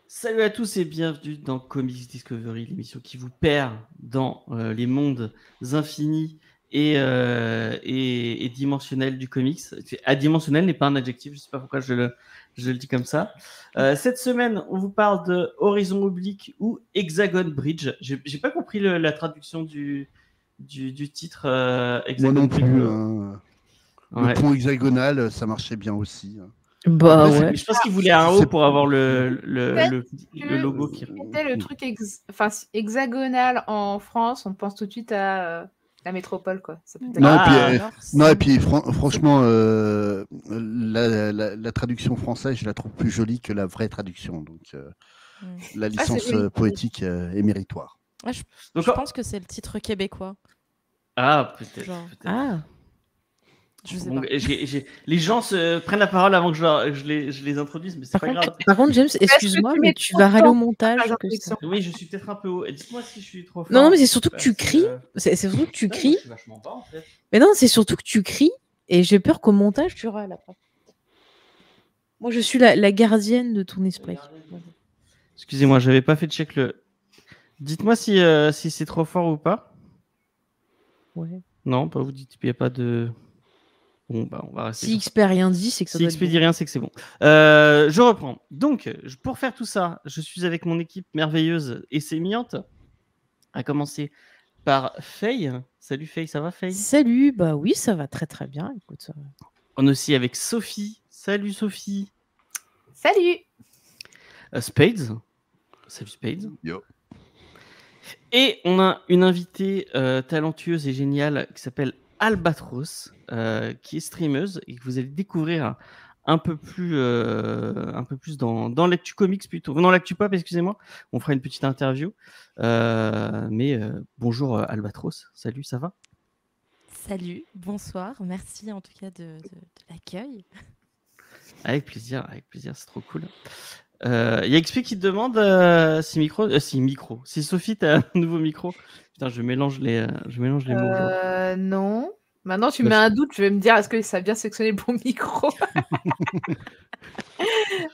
Salut à tous et bienvenue dans Comics Discovery, l'émission qui vous perd dans les mondes infinis et dimensionnels du comics. Adimensionnel n'est pas un adjectif, je ne sais pas pourquoi je le dis comme ça. Cette semaine, on vous parle de Horizon Oblique ou Hexagon Bridge. J'ai pas compris la traduction du titre Hexagon Moi non Bridge. plus. Le pont hexagonal, ça marchait bien aussi. Bah Après, ouais. je pense qu'il voulait un haut pour avoir le logo qui. C'était le truc hexagonal en France, on pense tout de suite à la métropole, quoi. Ça peut être Et puis franchement, la traduction française, je la trouve plus jolie que la vraie traduction. Donc, la licence poétique est méritoire. Ouais, je pense que c'est le titre québécois. Ah, peut-être. Ah. Je sais pas. Les gens se prennent la parole avant que je les introduise, mais c'est pas grave. Par contre, James, excuse-moi, mais tu vas râler au montage. Oui, je suis peut-être un peu haut. Dites-moi si je suis trop fort. Non, mais c'est surtout que tu cries. C'est surtout que tu cries. Je suis vachement bas, en fait. Mais non, c'est surtout que tu cries et j'ai peur qu'au montage, tu râles après. Moi, je suis la gardienne de ton esprit. Excusez-moi, j'avais pas fait de check le. Dites-moi si c'est trop fort ou pas. Ouais. Non, pas vous dites, il n'y a pas de. Bon, bah, on va rester. Si XP rien dit, c'est que ça si doit XP dit rien, c'est que c'est bon. Je reprends. Donc, pour faire tout ça, je suis avec mon équipe merveilleuse et sémillante. À commencer par Faye. Salut Faye, ça va Faye? Salut, bah oui, ça va très très bien. Écoute, ça va. On est aussi avec Sophie. Salut Sophie. Salut. Spades. Salut Spades. Yo. Et on a une invitée talentueuse et géniale qui s'appelle Albatros, qui est streameuse et que vous allez découvrir un peu plus dans l'actu comics plutôt. Dans l'actu pop, excusez-moi. On fera une petite interview. Bonjour Albatros. Salut, ça va? Salut, bonsoir. Merci en tout cas de l'accueil. Avec plaisir, c'est trop cool. Il y a XP qui te demande si Sophie, t'as un nouveau micro. Putain, je mélange les mots. Non. Maintenant, tu mets un doute, je vais me dire, est-ce que ça a bien sélectionné le bon micro?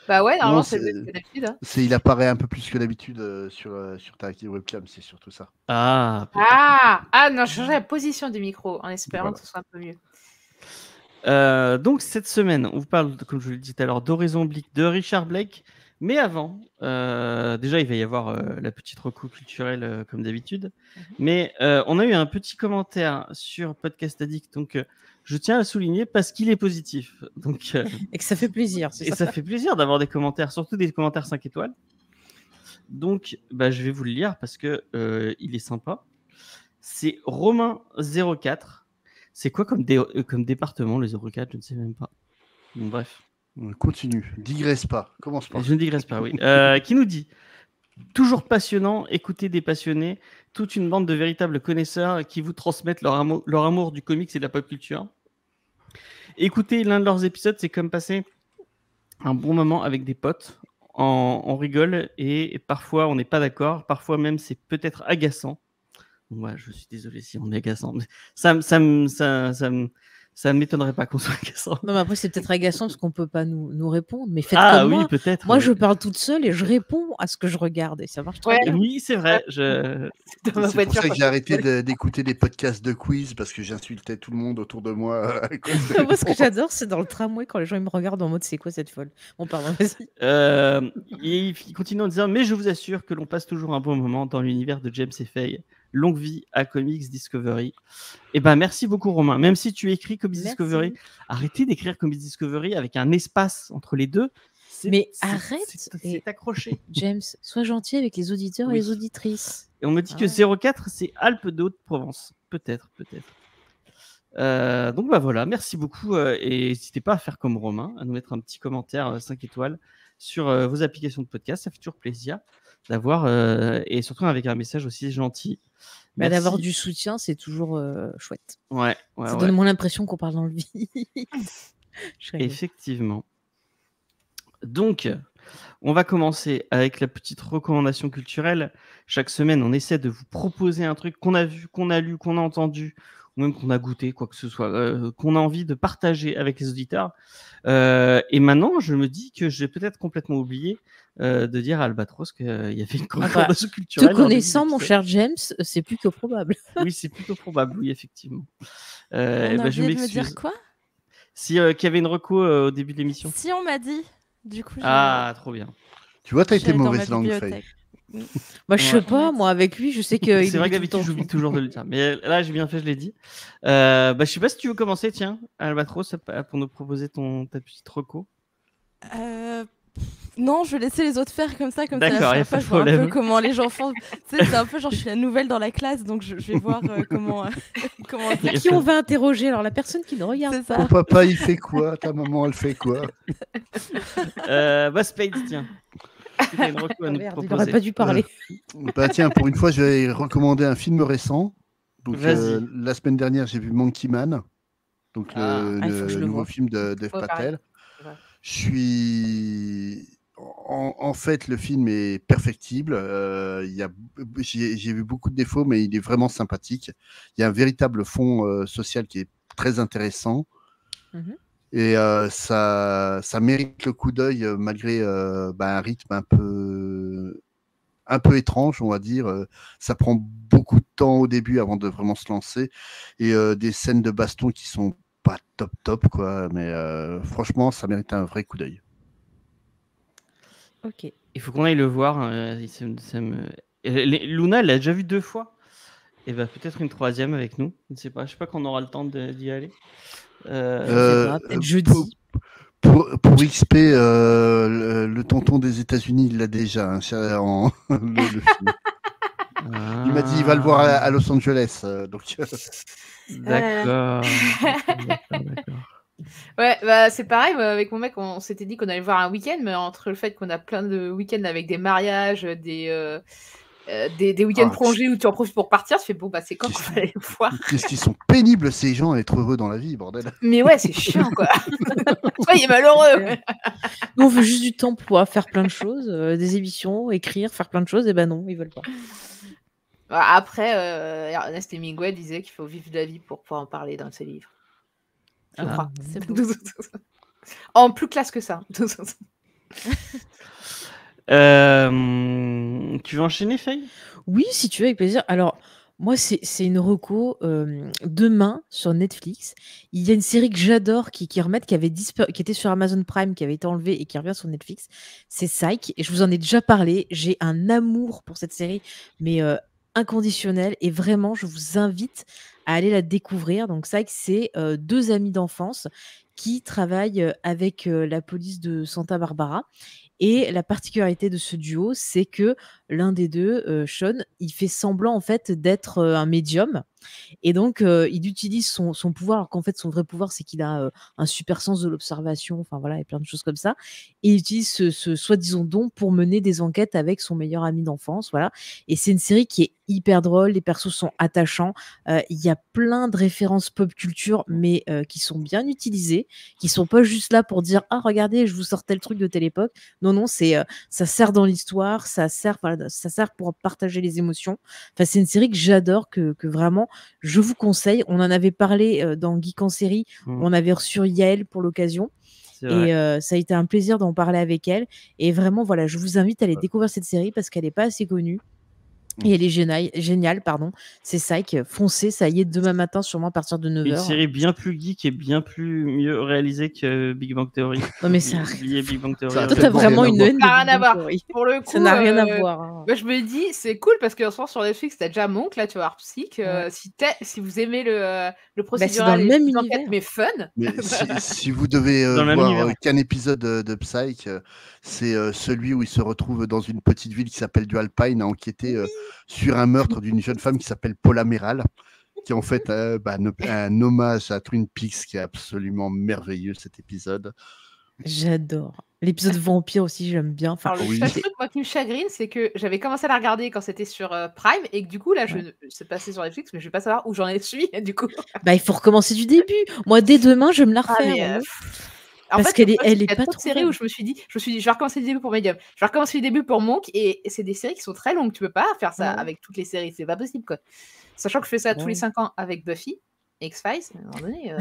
Bah ouais, normalement, c'est d'habitude. Hein. Il apparaît un peu plus que d'habitude sur ta webcam, c'est surtout ça. Non, je changeais la position du micro en espérant que ce soit un peu mieux. Donc cette semaine, on vous parle, comme je vous l'ai dit tout à l'heure, d'Horizon Oblique de Richard Blake. Mais avant, déjà, il va y avoir la petite reco culturelle comme d'habitude. Mais on a eu un petit commentaire sur Podcast Addict, donc je tiens à le souligner parce qu'il est positif. Donc, et que ça fait plaisir. Ça fait plaisir d'avoir des commentaires, surtout des commentaires 5 étoiles. Donc, je vais vous le lire parce que il est sympa. C'est Romain04. C'est quoi comme département, le 04? Je ne sais même pas. Bon, bref. Continue, digresse pas, commence pas. Je ne digresse pas, oui. Qui nous dit « Toujours passionnant, écoutez des passionnés, toute une bande de véritables connaisseurs qui vous transmettent leur amour du comics et de la pop culture. Écoutez l'un de leurs épisodes, c'est comme passer un bon moment avec des potes. On rigole et parfois on n'est pas d'accord, parfois même c'est peut-être agaçant. » Ouais, je suis désolé si on est agaçant. Mais ça ne m'étonnerait pas qu'on soit agaçant. Non, mais après, c'est peut-être agaçant parce qu'on ne peut pas nous répondre. Mais faites comme moi. Peut-être. Moi, je parle toute seule et je réponds à ce que je regarde. Et ça marche très bien. Oui, c'est vrai. C'est pour ça que j'ai arrêté d'écouter des podcasts de quiz parce que j'insultais tout le monde autour de moi. Moi, ce que j'adore, c'est dans le tramway quand les gens ils me regardent en mode c'est quoi cette folle. Bon, pardon, vas-y. Il continue en disant « Mais je vous assure que l'on passe toujours un bon moment dans l'univers de James et Faye. Longue vie à Comics Discovery. » Merci beaucoup Romain. Même si tu écris Comics Discovery, arrêtez d'écrire Comics Discovery avec un espace entre les deux. Arrête. C'est accroché. James, sois gentil avec les auditeurs et les auditrices. Et on me dit que 04, c'est Alpes d'Haute-Provence. Peut-être. Donc voilà, merci beaucoup. Et n'hésitez pas à faire comme Romain, à nous mettre un petit commentaire 5 étoiles sur vos applications de podcast. Ça fait toujours plaisir d'avoir, et surtout avec un message aussi gentil. D'avoir du soutien, c'est toujours chouette. Ouais, ça donne moins l'impression qu'on parle dans le vide. Effectivement. Donc, on va commencer avec la petite recommandation culturelle. Chaque semaine, on essaie de vous proposer un truc qu'on a vu, qu'on a lu, qu'on a entendu ou même qu'on a goûté, quoi que ce soit, qu'on a envie de partager avec les auditeurs. Et maintenant, je me dis que j'ai peut-être complètement oublié de dire à Albatros qu'il y avait une recommandation culturelle. Te connaissant, mon cher James, c'est plutôt probable. Oui, c'est plutôt probable, oui, effectivement. On a oublié je de me m'excuse. dire quoi? Qu'il y avait une reco au début de l'émission. Si, on m'a dit. Du coup, Ah, trop bien. Tu vois, t'as je suis été allée dans mauvaise ma langue, bibliothèque. Faye. Moi, je sais pas, moi, avec lui, je sais que. C'est vrai que d'habitude, j'oublie toujours de le dire. Mais là, j'ai bien fait, je l'ai dit. Je sais pas si tu veux commencer, tiens, Albatros, pour nous proposer ta petite reco. Non, je vais laisser les autres faire comme ça, comme D'accord, ça. y a La pas de je vois un problème. peu comment les gens font. Tu sais, c'est un peu genre je suis la nouvelle dans la classe, donc je vais voir comment dire. Qui on va interroger? Alors, la personne qui ne regarde C'est pas. ça. Ton papa, il fait quoi? Ta maman, elle fait quoi? Spades, tiens. Est-ce que t'as une reco à nous Merde, il proposer? n'aurait pas dû parler. Bah tiens, pour une fois, je vais recommander un film récent. Donc Vas-y. la semaine dernière, j'ai vu Monkey Man, donc il faut que je le le nouveau voie. film de Dev Ouais, Patel. Ouais. Je suis en fait, le film est perfectible. J'ai vu beaucoup de défauts, mais il est vraiment sympathique. Il y a un véritable fond social qui est très intéressant. Mhm. Et ça mérite le coup d'œil malgré un rythme un peu étrange, on va dire. Ça prend beaucoup de temps au début avant de vraiment se lancer. Et des scènes de baston qui sont pas top, quoi. Mais franchement, ça mérite un vrai coup d'œil. Ok. Il faut qu'on aille le voir. Luna, elle l'a déjà vu 2 fois. Et peut-être une 3e avec nous. Je ne sais pas. Je sais pas quand on aura le temps d'y aller. Je sais pas, peut-être jeudi. Pour XP, le tonton des États-Unis, il l'a déjà. Le film. Il m'a dit il va le voir à Los Angeles. D'accord. Ouais, c'est pareil, avec mon mec, on s'était dit qu'on allait voir un week-end, mais entre le fait qu'on a plein de week-ends avec des mariages, des week-ends prolongés où tu en profites pour partir, tu fais bon, c'est quand qu'on va aller le voir? Qu'est-ce qu'ils sont pénibles, ces gens, à être heureux dans la vie, bordel. Mais ouais, c'est chiant, quoi. Soyez malheureux. Nous, on veut juste du temps pour pouvoir faire plein de choses, des émissions, écrire, faire plein de choses, et ben non, ils veulent pas. Après, Ernest Hemingway disait qu'il faut vivre la vie pour pouvoir en parler dans ses livres. Je crois. C'est beau. En plus classe que ça. Tu veux enchaîner, Faye? Oui, si tu veux, avec plaisir. Alors, moi, c'est une reco. Demain, sur Netflix, il y a une série que j'adore qui remet, qui était sur Amazon Prime, qui avait été enlevée et qui revient sur Netflix. C'est Psych. Et je vous en ai déjà parlé. J'ai un amour pour cette série, mais inconditionnel. Et vraiment, je vous invite à aller la découvrir. Donc, Psych, c'est 2 amis d'enfance qui travaillent avec la police de Santa Barbara. Et la particularité de ce duo, c'est que l'un des deux, Sean, il fait semblant en fait d'être un médium. Et donc, il utilise son pouvoir, alors qu'en fait, son vrai pouvoir, c'est qu'il a un super sens de l'observation, enfin voilà, et plein de choses comme ça. Et il utilise ce soi-disant don pour mener des enquêtes avec son meilleur ami d'enfance, voilà. Et c'est une série qui est hyper drôle, les persos sont attachants, il y a plein de références pop culture, mais qui sont bien utilisées, qui sont pas juste là pour dire « Ah, regardez, je vous sortais le truc de telle époque ». Non, ça sert dans l'histoire, ça sert pour partager les émotions. Enfin, c'est une série que j'adore, que vraiment, je vous conseille. On en avait parlé dans Geek en série. On avait reçu Yael pour l'occasion. Et ça a été un plaisir d'en parler avec elle. Et vraiment, voilà, je vous invite à aller découvrir cette série parce qu'elle n'est pas assez connue. Et elle est géniale, pardon. C'est Psych, foncez, ça y est, demain matin, sûrement à partir de 9h. Une série bien plus geek et bien plus mieux réalisée que Big Bang Theory. Non, mais ça Big Bang Theory. Toi, t'as vraiment une haine de Ça n'a rien Big à Bang voir. Theory. Pour le coup, ça n'a rien à voir. Hein. Je me dis, c'est cool parce que sur Netflix, t'as déjà Monk, là, tu vas voir Psych. Si vous aimez le procédural et les même enquêtes, mais fun. Mais si vous devez voir qu'un épisode de Psych, c'est celui où il se retrouve dans une petite ville qui s'appelle du Alpine à enquêter sur un meurtre d'une jeune femme qui s'appelle Paula Meral, qui est en fait un hommage à Twin Peaks qui est absolument merveilleux, cet épisode. J'adore. L'épisode vampire aussi, j'aime bien. Enfin, alors, le seul truc moi, qui me chagrine, c'est que j'avais commencé à la regarder quand c'était sur Prime et que du coup, là, c'est passé sur Netflix, mais je vais pas savoir où j'en suis, du coup. Bah, il faut recommencer du début. Moi, dès demain, je me la refais. Parce qu'elle est pas trop série où je me suis dit, je vais recommencer du début pour Medium, je vais recommencer du début pour Monk, et c'est des séries qui sont très longues. Tu peux pas faire ça avec toutes les séries, c'est pas possible, quoi. Sachant que je fais ça tous les 5 ans avec Buffy. X-Files, à un moment donné.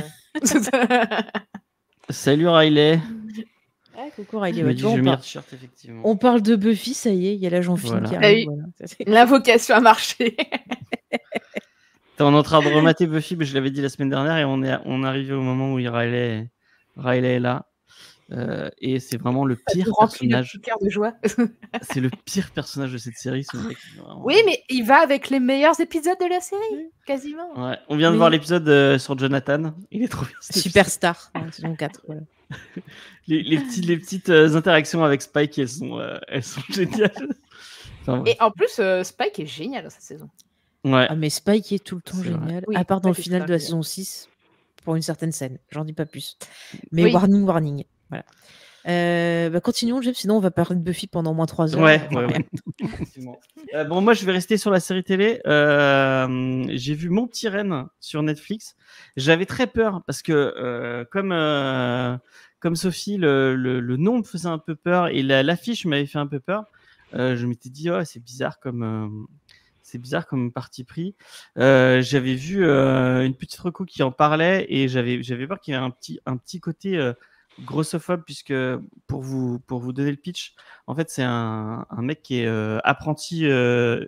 Salut Riley. Ah, coucou Riley. Je me Ouais, dis, tu vois, je on, mets un par- t-shirt, effectivement. on parle de Buffy, ça y est, il y a la Jean-Philippe Voilà. qui Ah arrive. oui. Voilà. L'invocation a marché. On est en train de remater Buffy, mais je l'avais dit la semaine dernière, et on est arrivé au moment où Riley est là. Et c'est vraiment le Ça pire nous remplit le personnage. petit cœur de joie. C'est le pire personnage de cette série. Ce mec. Vraiment. Oui, mais il va avec les meilleurs épisodes de la série, quasiment. Ouais. On vient de Oui. voir l'épisode sur Jonathan. Il est trop bien. cet épisode. Superstar, saison 4. Voilà. Les petites interactions avec Spike, elles sont géniales. Enfin, Et en plus, Spike est génial dans cette saison. ouais. Ah, mais Spike est tout le temps C'est vrai. génial, Oui, à part dans le Spike est final de la super saison 6, pour une certaine scène. J'en dis pas plus. Mais Oui. warning. Voilà. Continuons, James, sinon on va parler de Buffy pendant au moins 3 heures. Ouais, on va ouais, rien. Effectivement. Bon, moi, je vais rester sur la série télé. J'ai vu Mon Petit Reine sur Netflix. J'avais très peur parce que, comme Sophie, le nom me faisait un peu peur et l'affiche m'avait fait un peu peur. Je m'étais dit, oh, c'est bizarre comme parti pris. J'avais vu une petite reco qui en parlait et j'avais peur qu'il y ait un petit côté grossophobe, puisque pour vous donner le pitch, en fait, c'est un mec qui est apprenti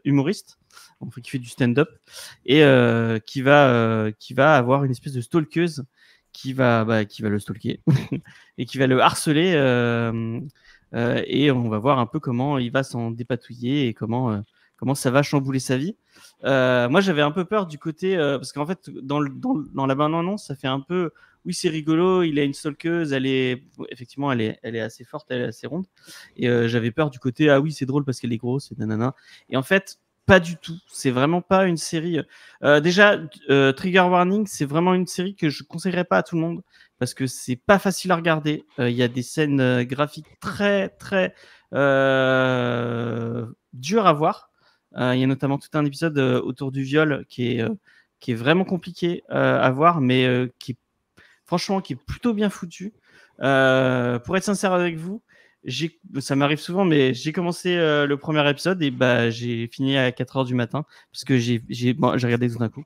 humoriste, qui fait du stand-up et qui va avoir une espèce de stalkeuse qui va le stalker et qui va le harceler et on va voir un peu comment il va s'en dépatouiller et comment ça va chambouler sa vie. Moi, j'avais un peu peur du côté parce qu'en fait, dans la bande-annonce, ça fait un peu oui, c'est rigolo, il a une stalkeuse, effectivement, elle est assez forte, elle est assez ronde. Et j'avais peur du côté ah oui, c'est drôle parce qu'elle est grosse et nanana. Et en fait, pas du tout. C'est vraiment pas une série. Déjà, Trigger Warning, c'est vraiment une série que je conseillerais pas à tout le monde parce que c'est pas facile à regarder. Il y a des scènes graphiques très très dures à voir. Il y a notamment tout un épisode autour du viol qui est vraiment compliqué à voir, mais qui est plutôt bien foutu. Pour être sincère avec vous, ça m'arrive souvent, mais j'ai commencé le premier épisode et j'ai fini à 4h du matin parce que j'ai regardé tout d'un coup.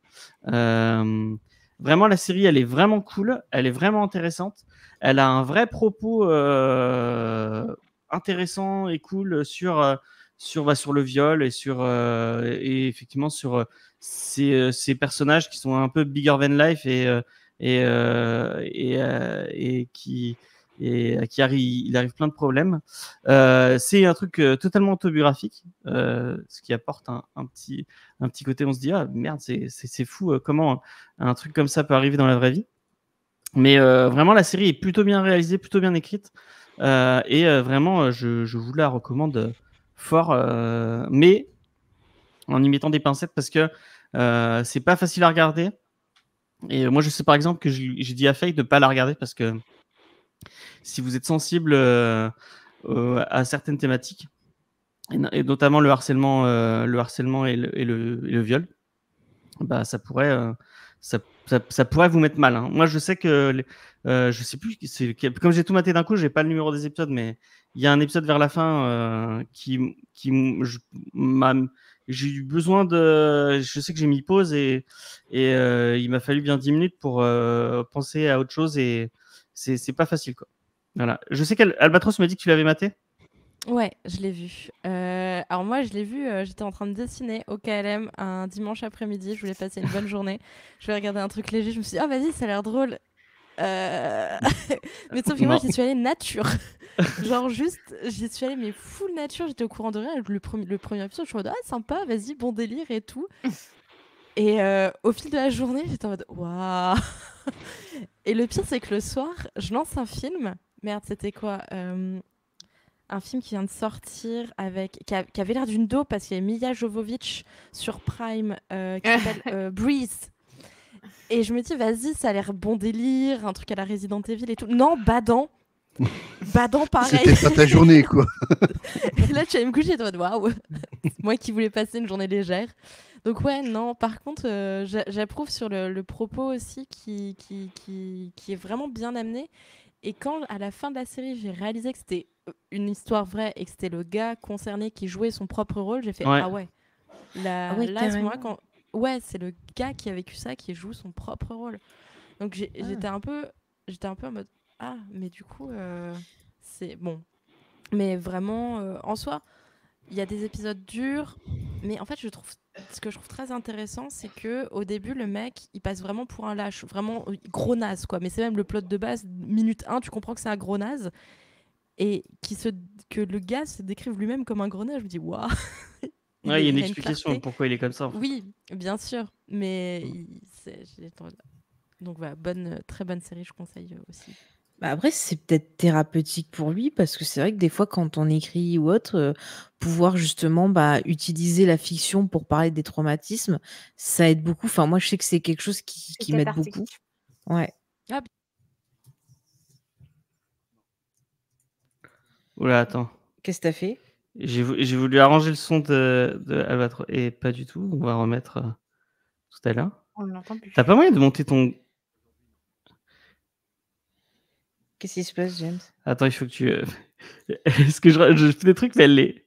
Vraiment, la série, elle est vraiment cool, elle est vraiment intéressante. Elle a un vrai propos intéressant et cool sur le viol et et effectivement sur ces personnages qui sont un peu bigger than life et il arrive plein de problèmes. C'est un truc totalement autobiographique, ce qui apporte un petit côté. On se dit ah merde, c'est fou comment un truc comme ça peut arriver dans la vraie vie. Mais vraiment, la série est plutôt bien réalisée, plutôt bien écrite, et vraiment, je vous la recommande fort, mais en y mettant des pincettes parce que c'est pas facile à regarder. Et moi, je sais par exemple que j'ai dit à Faye de ne pas la regarder parce que si vous êtes sensible à certaines thématiques, et notamment le harcèlement et le viol, ça pourrait vous mettre mal. Hein. Moi, je sais que je sais plus, comme j'ai tout maté d'un coup, j'ai pas le numéro des épisodes, mais il y a un épisode vers la fin j'ai eu besoin de. Je sais que j'ai mis pause et il m'a fallu bien 10 minutes pour penser à autre chose et c'est pas facile, quoi. Voilà. Je sais qu'Albatros m'a dit que tu l'avais maté. Ouais, je l'ai vu. Alors moi, je l'ai vu, j'étais en train de dessiner au KLM un dimanche après-midi. Je voulais passer une bonne journée. Je voulais regarder un truc léger. Je me suis dit, ah vas-y, ça a l'air drôle. Mais sauf que moi, j'y suis allée nature. Genre juste, j'y suis allée mais full nature. J'étais au courant de rien. Le premier épisode, je suis en mode, ah sympa, vas-y, bon délire et tout. Et au fil de la journée, j'étais en mode, waouh. Et le pire, c'est que le soir, je lance un film. Merde, c'était quoi un film qui vient de sortir qui avait l'air d'une dope parce qu'il y a Milla Jovovich sur Prime qui s'appelle Breeze. Et je me dis, vas-y, ça a l'air bon délire, un truc à la Resident Evil et tout. Non, Badant. Badant, pareil. C'était pas ta journée, quoi. Et là, tu allais me coucher et tu vas dire, waouh, moi qui voulais passer une journée légère. Donc ouais, non, par contre, j'approuve sur le propos aussi qui est vraiment bien amené. Et quand, à la fin de la série, j'ai réalisé que c'était une histoire vraie et que c'était le gars concerné qui jouait son propre rôle, j'ai fait, Ouais. ah ouais. Ah ouais, Là, à ce moment-là, ouais, c'est le gars qui a vécu ça qui joue son propre rôle. Donc j'étais un peu en mode ah, mais du coup c'est bon. Mais vraiment en soi, il y a des épisodes durs, mais en fait ce que je trouve très intéressant, c'est que au début le mec, il passe vraiment pour un lâche, vraiment gros naze quoi, mais c'est même le plot de base, minute 1, tu comprends que c'est un gros naze et que le gars se décrive lui-même comme un gros naze, je me dis waouh. Ouais, il y a une a explication clarté. pourquoi il est comme ça. En fait. Oui, bien sûr, mais donc voilà, très bonne série, je conseille aussi. Bah après, c'est peut-être thérapeutique pour lui parce que c'est vrai que des fois, quand on écrit ou autre, pouvoir justement utiliser la fiction pour parler des traumatismes, ça aide beaucoup. Enfin, moi, je sais que c'est quelque chose qui m'aide beaucoup. Ouais. Ah, Oula, attends. Qu'est-ce que t'as fait? J'ai voulu arranger le son de Albatros et pas du tout. On va remettre tout à l'heure. On l'entend plus. T'as pas moyen de monter ton. Qu'est-ce qui se passe, James? Attends, il faut que tu. Est-ce que je fais des trucs, mais elle les.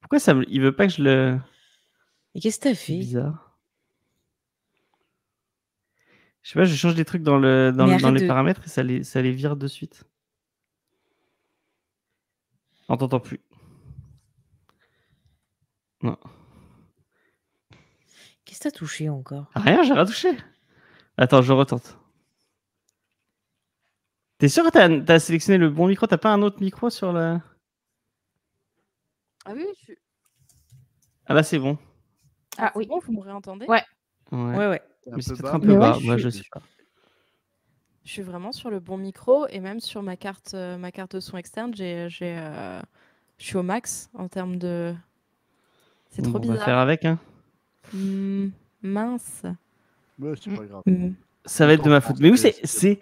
Pourquoi il veut pas que je le. Et qu'est-ce que t'as C'est fait? bizarre. Je sais pas, je change des trucs dans les paramètres et ça les vire de suite. On t'entend plus. Non. Qu'est-ce que t'as touché encore? Rien, j'ai rien touché. Attends, je retente. T'es sûr que t'as sélectionné le bon micro? T'as pas un autre micro sur le. Ah oui, Ah là, c'est bon. Ah c'est oui. bon, vous me réentendez? Ouais. Ouais. Mais c'est peut-être bas. un peu bas. Ouais, Moi, je sais pas. Je suis vraiment sur le bon micro et même sur ma carte de son externe, je suis au max en termes de. C'est trop On va bizarre. faire avec, hein. Mince. Ouais, c'est pas grave. Ça va être de ma faute. Mais oui, c'est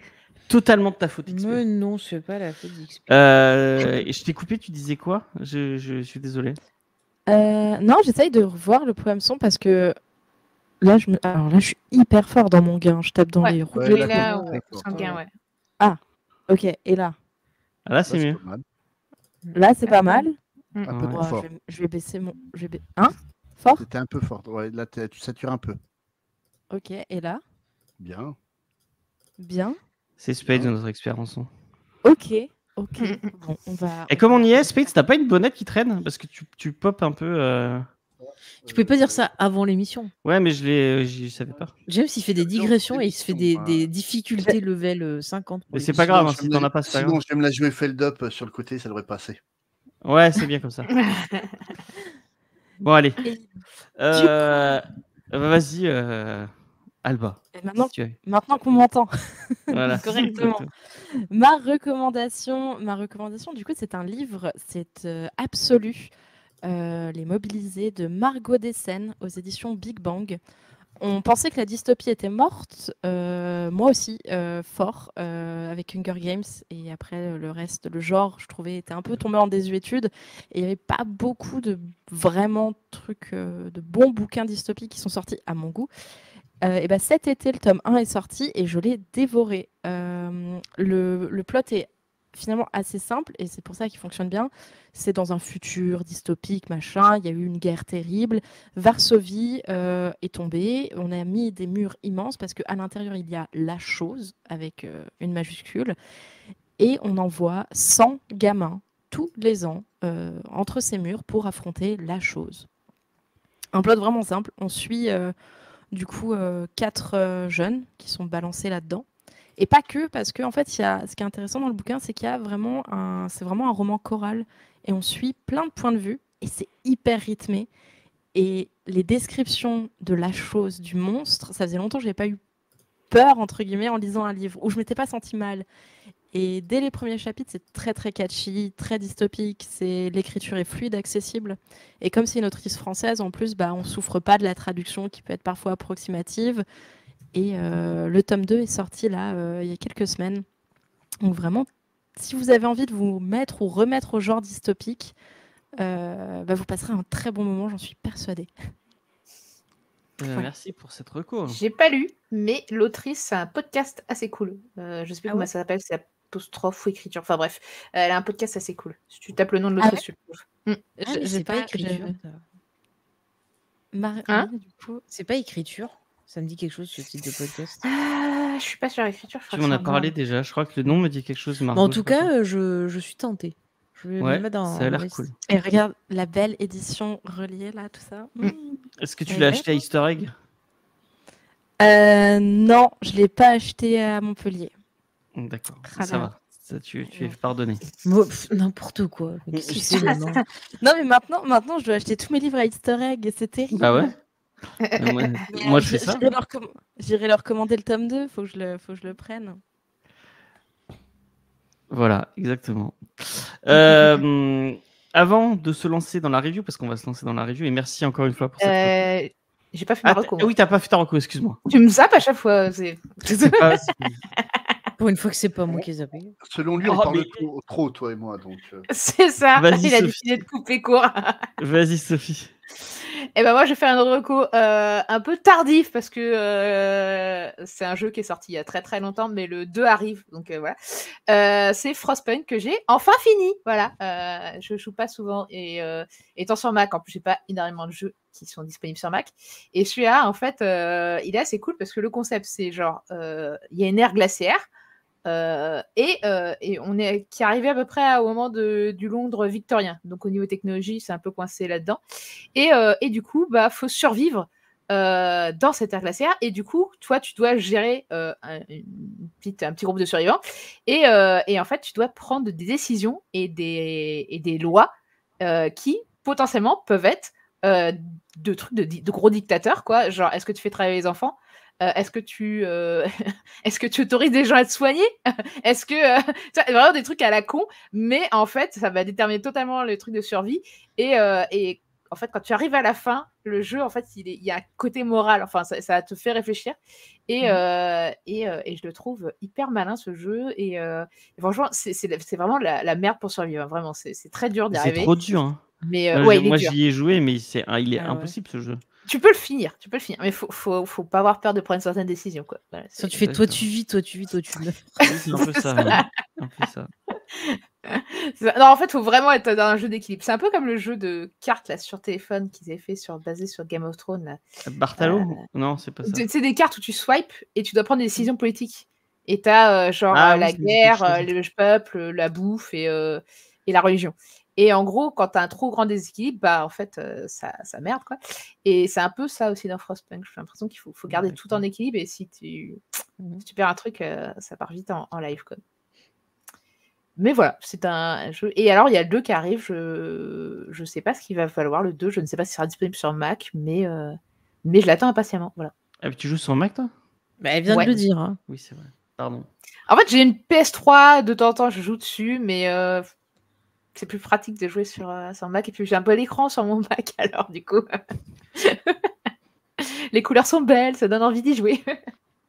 totalement de ta faute, XP. Mais non, c'est pas la faute d'XP. Et je t'ai coupé, tu disais quoi? Je suis désolé. Non, j'essaye de revoir le poème son parce que là, alors là, je suis hyper fort dans mon gain. Je tape dans les roues. Ouais, Et là, d'accord. c'est un gain, ouais. Ok, et là? Ah, là, c'est mieux. pas mal. Là, c'est pas mal. Un peu Ouais. trop fort. Je vais baisser mon. Hein? Fort? C'était un peu fort. Ouais, là, tu satures un peu. Ok, et là? Bien. Bien. C'est Spade, notre expert en son. Ok. Bon, on va. Et comme on y est, Spade, t'as pas une bonnette qui traîne? Parce que tu popes un peu. Tu pouvais pas dire ça avant l'émission. Ouais, mais je savais pas. James, il fait des digressions et il se fait des difficultés level 50. Mais c'est pas grave, hein, si t'en as pas, c'est pas Sinon, grave. je vais me la jouer feld up sur le côté, ça devrait passer. Ouais, c'est bien comme ça. Bon, allez. Vas-y, Alba. Et maintenant, si tu veux. maintenant qu'on m'entend Voilà. correctement. Ma recommandation, du coup, c'est un livre, c'est Absolu, Les Mobilisés de Margot Dessen aux éditions Big Bang. On pensait que la dystopie était morte, moi aussi, fort, avec Hunger Games, et après le reste, le genre, je trouvais, était un peu tombé en désuétude, et il n'y avait pas beaucoup de vraiment trucs, de bons bouquins dystopiques qui sont sortis à mon goût. Et ben cet été, le tome 1 est sorti et je l'ai dévoré. Le plot est finalement assez simple et c'est pour ça qu'il fonctionne bien. C'est dans un futur dystopique, machin. Il y a eu une guerre terrible. Varsovie est tombée. On a mis des murs immenses parce qu'à l'intérieur, il y a la chose avec une majuscule. Et on envoie 100 gamins tous les ans entre ces murs pour affronter la chose. Un plot vraiment simple. On suit du coup 4 jeunes qui sont balancés là-dedans. Et pas que, parce que en fait, ce qui est intéressant dans le bouquin, c'est qu'il y a c'est vraiment un roman choral et on suit plein de points de vue et c'est hyper rythmé. Et les descriptions de la chose, du monstre, ça faisait longtemps que je n'avais pas eu peur entre guillemets en lisant un livre où je m'étais pas sentie mal. Et dès les premiers chapitres, c'est très très catchy, très dystopique. L'écriture est fluide, accessible. Et comme c'est une autrice française, en plus, on souffre pas de la traduction qui peut être parfois approximative. Et le tome 2 est sorti là il y a quelques semaines. Donc vraiment, si vous avez envie de vous mettre ou remettre au genre dystopique, vous passerez un très bon moment, j'en suis persuadée. Merci pour cette reco. J'ai pas lu, mais l'autrice a un podcast assez cool. Je sais plus comment ça s'appelle, c'est apostrophe ou écriture. Enfin bref, elle a un podcast assez cool. Si tu tapes le nom de l'autrice, tu le trouves. C'est pas écriture. Hein Oui, du coup. C'est pas écriture? Ça me dit quelque chose, ce type de podcast. Je suis pas sur l'écriture. Je Tu crois que m'en c'est as un parlé nom. déjà. Je crois que le nom me dit quelque chose, Mais Margot. en je tout sais pas cas, je suis tentée. Je vais quoi. me Ouais, mettre ça a dans l'air la cool. liste. Et regarde la belle édition reliée là, tout ça. Est-ce que tu Elle l'as est acheté à Easter Egg? Non, je l'ai pas acheté à Montpellier. D'accord, Ah ça là. va. Ça, tu es pardonné. N'importe quoi. Mais qu'est-ce que c'est maintenant? Non, mais maintenant, je dois acheter tous mes livres à Easter Egg et c'est terrible. Bah ouais. Moi, Mais, moi, je fais ça. J'irai leur commander le tome 2, faut que je le prenne. Voilà, exactement. Avant de se lancer dans la review, parce qu'on va se lancer dans la review, et merci encore une fois pour cette. J'ai pas fait ma Ah, reco. moi. oui, t'as pas fait ta reco, excuse-moi. Tu me zappes à chaque fois. C'est pas- Pour une fois que c'est pas moi qui ai zappé. Selon lui, on Oh, parle mais- trop, toi et moi. Donc, C'est ça. Vas-y, Il a Sophie. décidé de couper court. Vas-y, Sophie. Et ben moi, je vais faire une reco un peu tardif parce que c'est un jeu qui est sorti il y a très très longtemps, mais le 2 arrive, donc voilà. C'est Frostpunk que j'ai enfin fini. Voilà. Je joue pas souvent et étant sur Mac, en plus j'ai pas énormément de jeux qui sont disponibles sur Mac. Et celui-là, en fait, il est assez cool parce que le concept, c'est genre, il y a une ère glaciaire. Et on est qui arrivait à peu près au moment du Londres victorien. Donc au niveau technologie, c'est un peu coincé là-dedans. Et du coup, bah faut survivre dans cette ère glaciaire. Et du coup, toi, tu dois gérer un petit groupe de survivants. Et en fait, tu dois prendre des décisions et des lois qui potentiellement peuvent être de trucs de gros dictateurs, quoi. Genre, est-ce que tu fais travailler les enfants? Est-ce que tu autorises des gens à te soigner? Est-ce que vraiment des trucs à la con, mais en fait ça va déterminer totalement le truc de survie. Et en fait, quand tu arrives à la fin, le jeu, en fait, il y a un côté moral. Enfin, ça te fait réfléchir. Et je le trouve hyper malin, ce jeu. Et franchement, c'est vraiment la merde pour survivre. Vraiment, c'est très dur d'y C'est arriver. trop dur. Hein. Mais Moi, ouais, il est moi, dur. j'y ai joué, mais il est Ah ouais. impossible ce jeu. Tu peux le finir, mais faut pas avoir peur de prendre certaines décisions, quoi. Voilà, Ça, tu fais toi tu vis, toi tu meurs. Oui, c'est un peu ça. Ouais. Un peu ça. Non, en fait, faut vraiment être dans un jeu d'équilibre. C'est un peu comme le jeu de cartes là sur téléphone qu'ils avaient fait basé sur Game of Thrones. Là. Barthalo? Non, c'est pas ça. C'est des cartes où tu swipes et tu dois prendre des décisions politiques. Et t'as genre Ah oui, la ça me dit quelque guerre, chose. le peuple, la bouffe et la religion. Et en gros, quand t'as un trop grand déséquilibre, bah en fait, ça merde, quoi. Et c'est un peu ça aussi dans Frostpunk. J'ai l'impression qu'il faut garder tout en équilibre et si tu perds un truc, ça part vite en live, quoi. Mais voilà, c'est un jeu. Et alors, il y a le 2 qui arrive. Je sais pas ce qu'il va falloir, le 2. Je ne sais pas s'il sera disponible sur Mac, mais je l'attends impatiemment. Voilà. Ah, mais tu joues sur Mac, toi? Bah, elle vient Ouais. de le dire. Hein. Oui, c'est vrai. Pardon. En fait, j'ai une PS3, de temps en temps, je joue dessus, mais c'est plus pratique de jouer sur Mac. Et puis, j'ai un peu l'écran sur mon Mac, alors du coup. Les couleurs sont belles, ça donne envie d'y jouer.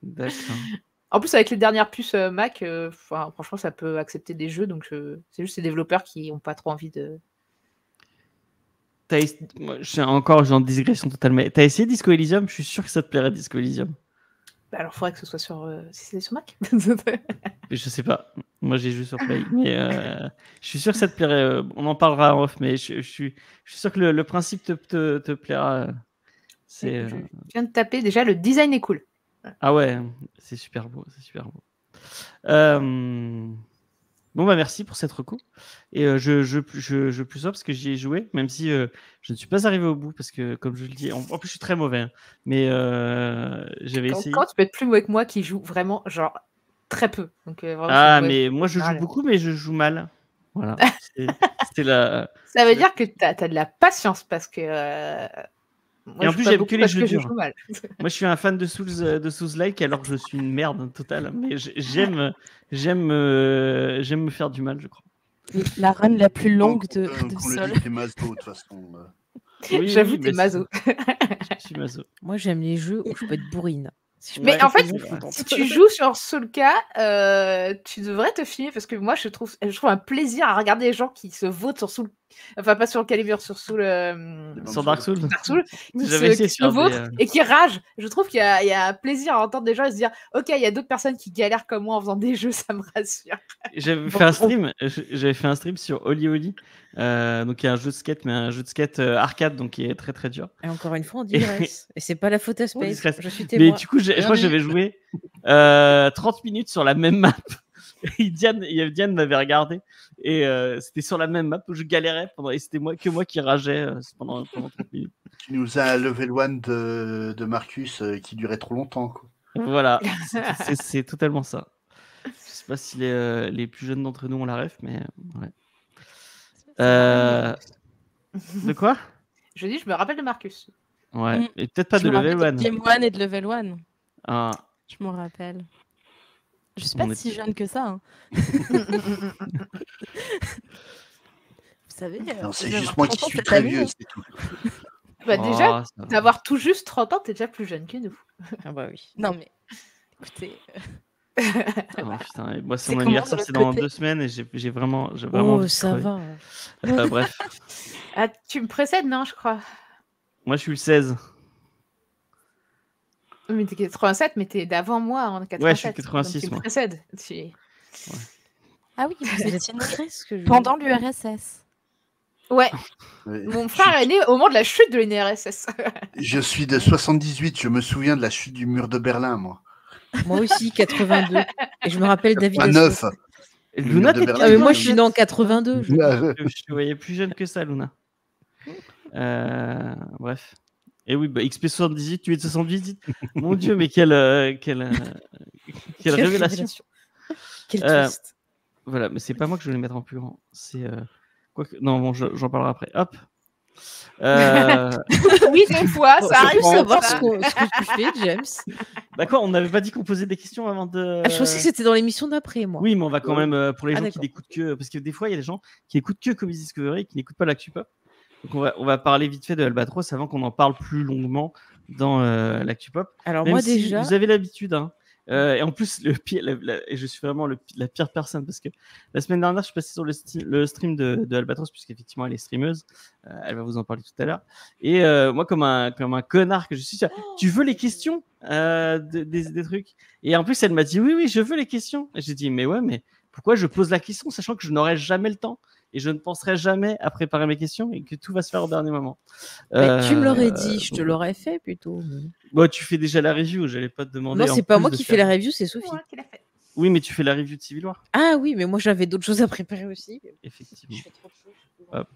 D'accord. En plus, avec les dernières puces Mac, franchement, ça peut accepter des jeux. Donc, c'est juste les développeurs qui n'ont pas trop envie de. Moi, je suis encore en digression totale, mais t'as essayé Disco Elysium? Je suis sûr que ça te plairait, Disco Elysium. Bah, alors, il faudrait que ce soit sur. Si c'est sur Mac. Je sais pas. Moi, j'ai joué sur Play. Mais je suis sûr que ça te plairait. On en parlera en off, mais je suis sûr que le principe te plaira. C'est. Je viens de taper. Déjà, le design est cool. Ah ouais, c'est super beau. C'est super beau. Bon, bah merci pour cette reco. Et je plus ça parce que j'y ai joué, même si je ne suis pas arrivé au bout parce que, comme je le dis, en plus je suis très mauvais. Hein, mais j'avais essayé. Quand tu peux être plus mauvais que moi qui joue vraiment, genre, très peu. Donc, vraiment, Ah, mais moi je joue beaucoup, mais je joue mal. Voilà. C'était la. Ça veut dire que tu as de la patience parce que. Moi, et en plus, j'aime que les jeux durs. Moi, je suis un fan de Souls-like alors que je suis une merde totale. Mais j'aime me faire du mal, je crois. La run la plus longue de Sol. T'es maso, de toute façon. Oui, j'avoue, t'es maso. Je suis maso. Moi, j'aime les jeux où je peux être bourrine. Mais en fait, si tu joues sur Soulka, tu devrais te filmer parce que moi, je trouve un plaisir à regarder les gens qui se votent sur Enfin, pas sur le Calibur, sur Soul. Sur Dark Souls. Dark Souls, J'avais essayé qui se vautrent des, et qui ragent. Je trouve qu'il y a plaisir à entendre des gens et se dire ok, il y a d'autres personnes qui galèrent comme moi en faisant des jeux, ça me rassure. J'avais fait un stream sur Oli Oli, donc il y a un jeu de skate, mais un jeu de skate arcade, donc qui est très très dur. Et encore une fois, on digresse. Et c'est pas la faute à On Space. digresse. Je suis Mais témoin. du coup, je crois que j'avais joué 30 minutes sur la même map. Et Diane m'avait regardé et c'était sur la même map où je galérais et c'était que moi qui rageais pendant 30 minutes. Tu nous as un level 1 de Marcus qui durait trop longtemps, quoi. Voilà, c'est totalement ça. Je sais pas si les plus jeunes d'entre nous ont la ref, mais ouais. De quoi? Je dis, je me rappelle de Marcus. Ouais, et peut-être pas Je de me level rappelle 1. de Game 1 et de Level 1. Ah, Je m'en rappelle. Je suis On pas est- si jeune que ça. Hein. Vous savez, Non, c'est je vais juste avoir moi 30 qui ans suis cette très année, vieux, hein. c'est tout. Bah, déjà, oh, ça va. d'avoir tout juste 30 ans, t'es déjà plus jeune que nous. Ah bah oui. Non mais, écoutez, Oh, putain, et moi, C'est mon comment anniversaire, de c'est l'autre dans côté 2 semaines et j'ai vraiment Oh, envie de ça crever. va. Bref, Ah, tu me précèdes, non, je crois. moi je suis le 16. Mais t'es 87, mais t'es d'avant moi en 87. Ouais, je suis 86, donc tu me moi. précèdes. ah oui, vous C'est étiez né presque que je- pendant l'URSS. Ouais, Ouais. mon frère est né au moment de la chute de l'URSS. Je suis de 78, je me souviens de la chute du mur de Berlin, moi. Moi aussi, 82. Et je me rappelle David. 9. Luna, de t'es Berlin, Ah, mais moi, Ouais. je suis né en 82. Je te voyais plus jeune que ça, Luna. Bref. Et oui, bah, XP78, tu es de 78. Mon Dieu, mais quelle révélation. Quel Euh, twist. Voilà, mais c'est pas moi que je vais le mettre en plus grand. C'est non, bon, j'en parlerai après. Hop. Oui, des fois, Bon, ça je arrive. veux savoir ça. ce que tu fais, James. D'accord, on n'avait pas dit qu'on posait des questions avant de. Ah, je pensais que c'était dans l'émission d'après, moi. Oui, mais on va quand même, pour les Ah, gens qui d'accord. n'écoutent que. Parce que des fois, il y a des gens qui écoutent que Comedy Discovery et qui n'écoutent pas l'Actu Pop. Donc, on va parler vite fait de Albatros avant qu'on en parle plus longuement dans l'Actu Pop. Alors, Même moi, si déjà. vous avez l'habitude. Hein. Et en plus, le pire, et je suis vraiment la pire personne parce que la semaine dernière, je suis passé sur le stream de Albatros, puisqu'effectivement, elle est streameuse. Elle va vous en parler tout à l'heure. Et moi, comme un connard que je suis, tu veux les questions des trucs? Et en plus, elle m'a dit oui, je veux les questions. Et j'ai dit, mais ouais, mais pourquoi je pose la question, sachant que je n'aurai jamais le temps et je ne penserai jamais à préparer mes questions et que tout va se faire au dernier moment. Mais tu me l'aurais dit, je te l'aurais fait plutôt. Bon, tu fais déjà la review, j'allais pas te demander. Non, en c'est pas plus moi de qui faire- fais la review, c'est Sophie. Ouais, qui l'a fait. Oui, mais tu fais la review de Civil War, Ah oui, mais moi j'avais d'autres choses à préparer aussi. effectivement. Je fais trop de choses. Hop.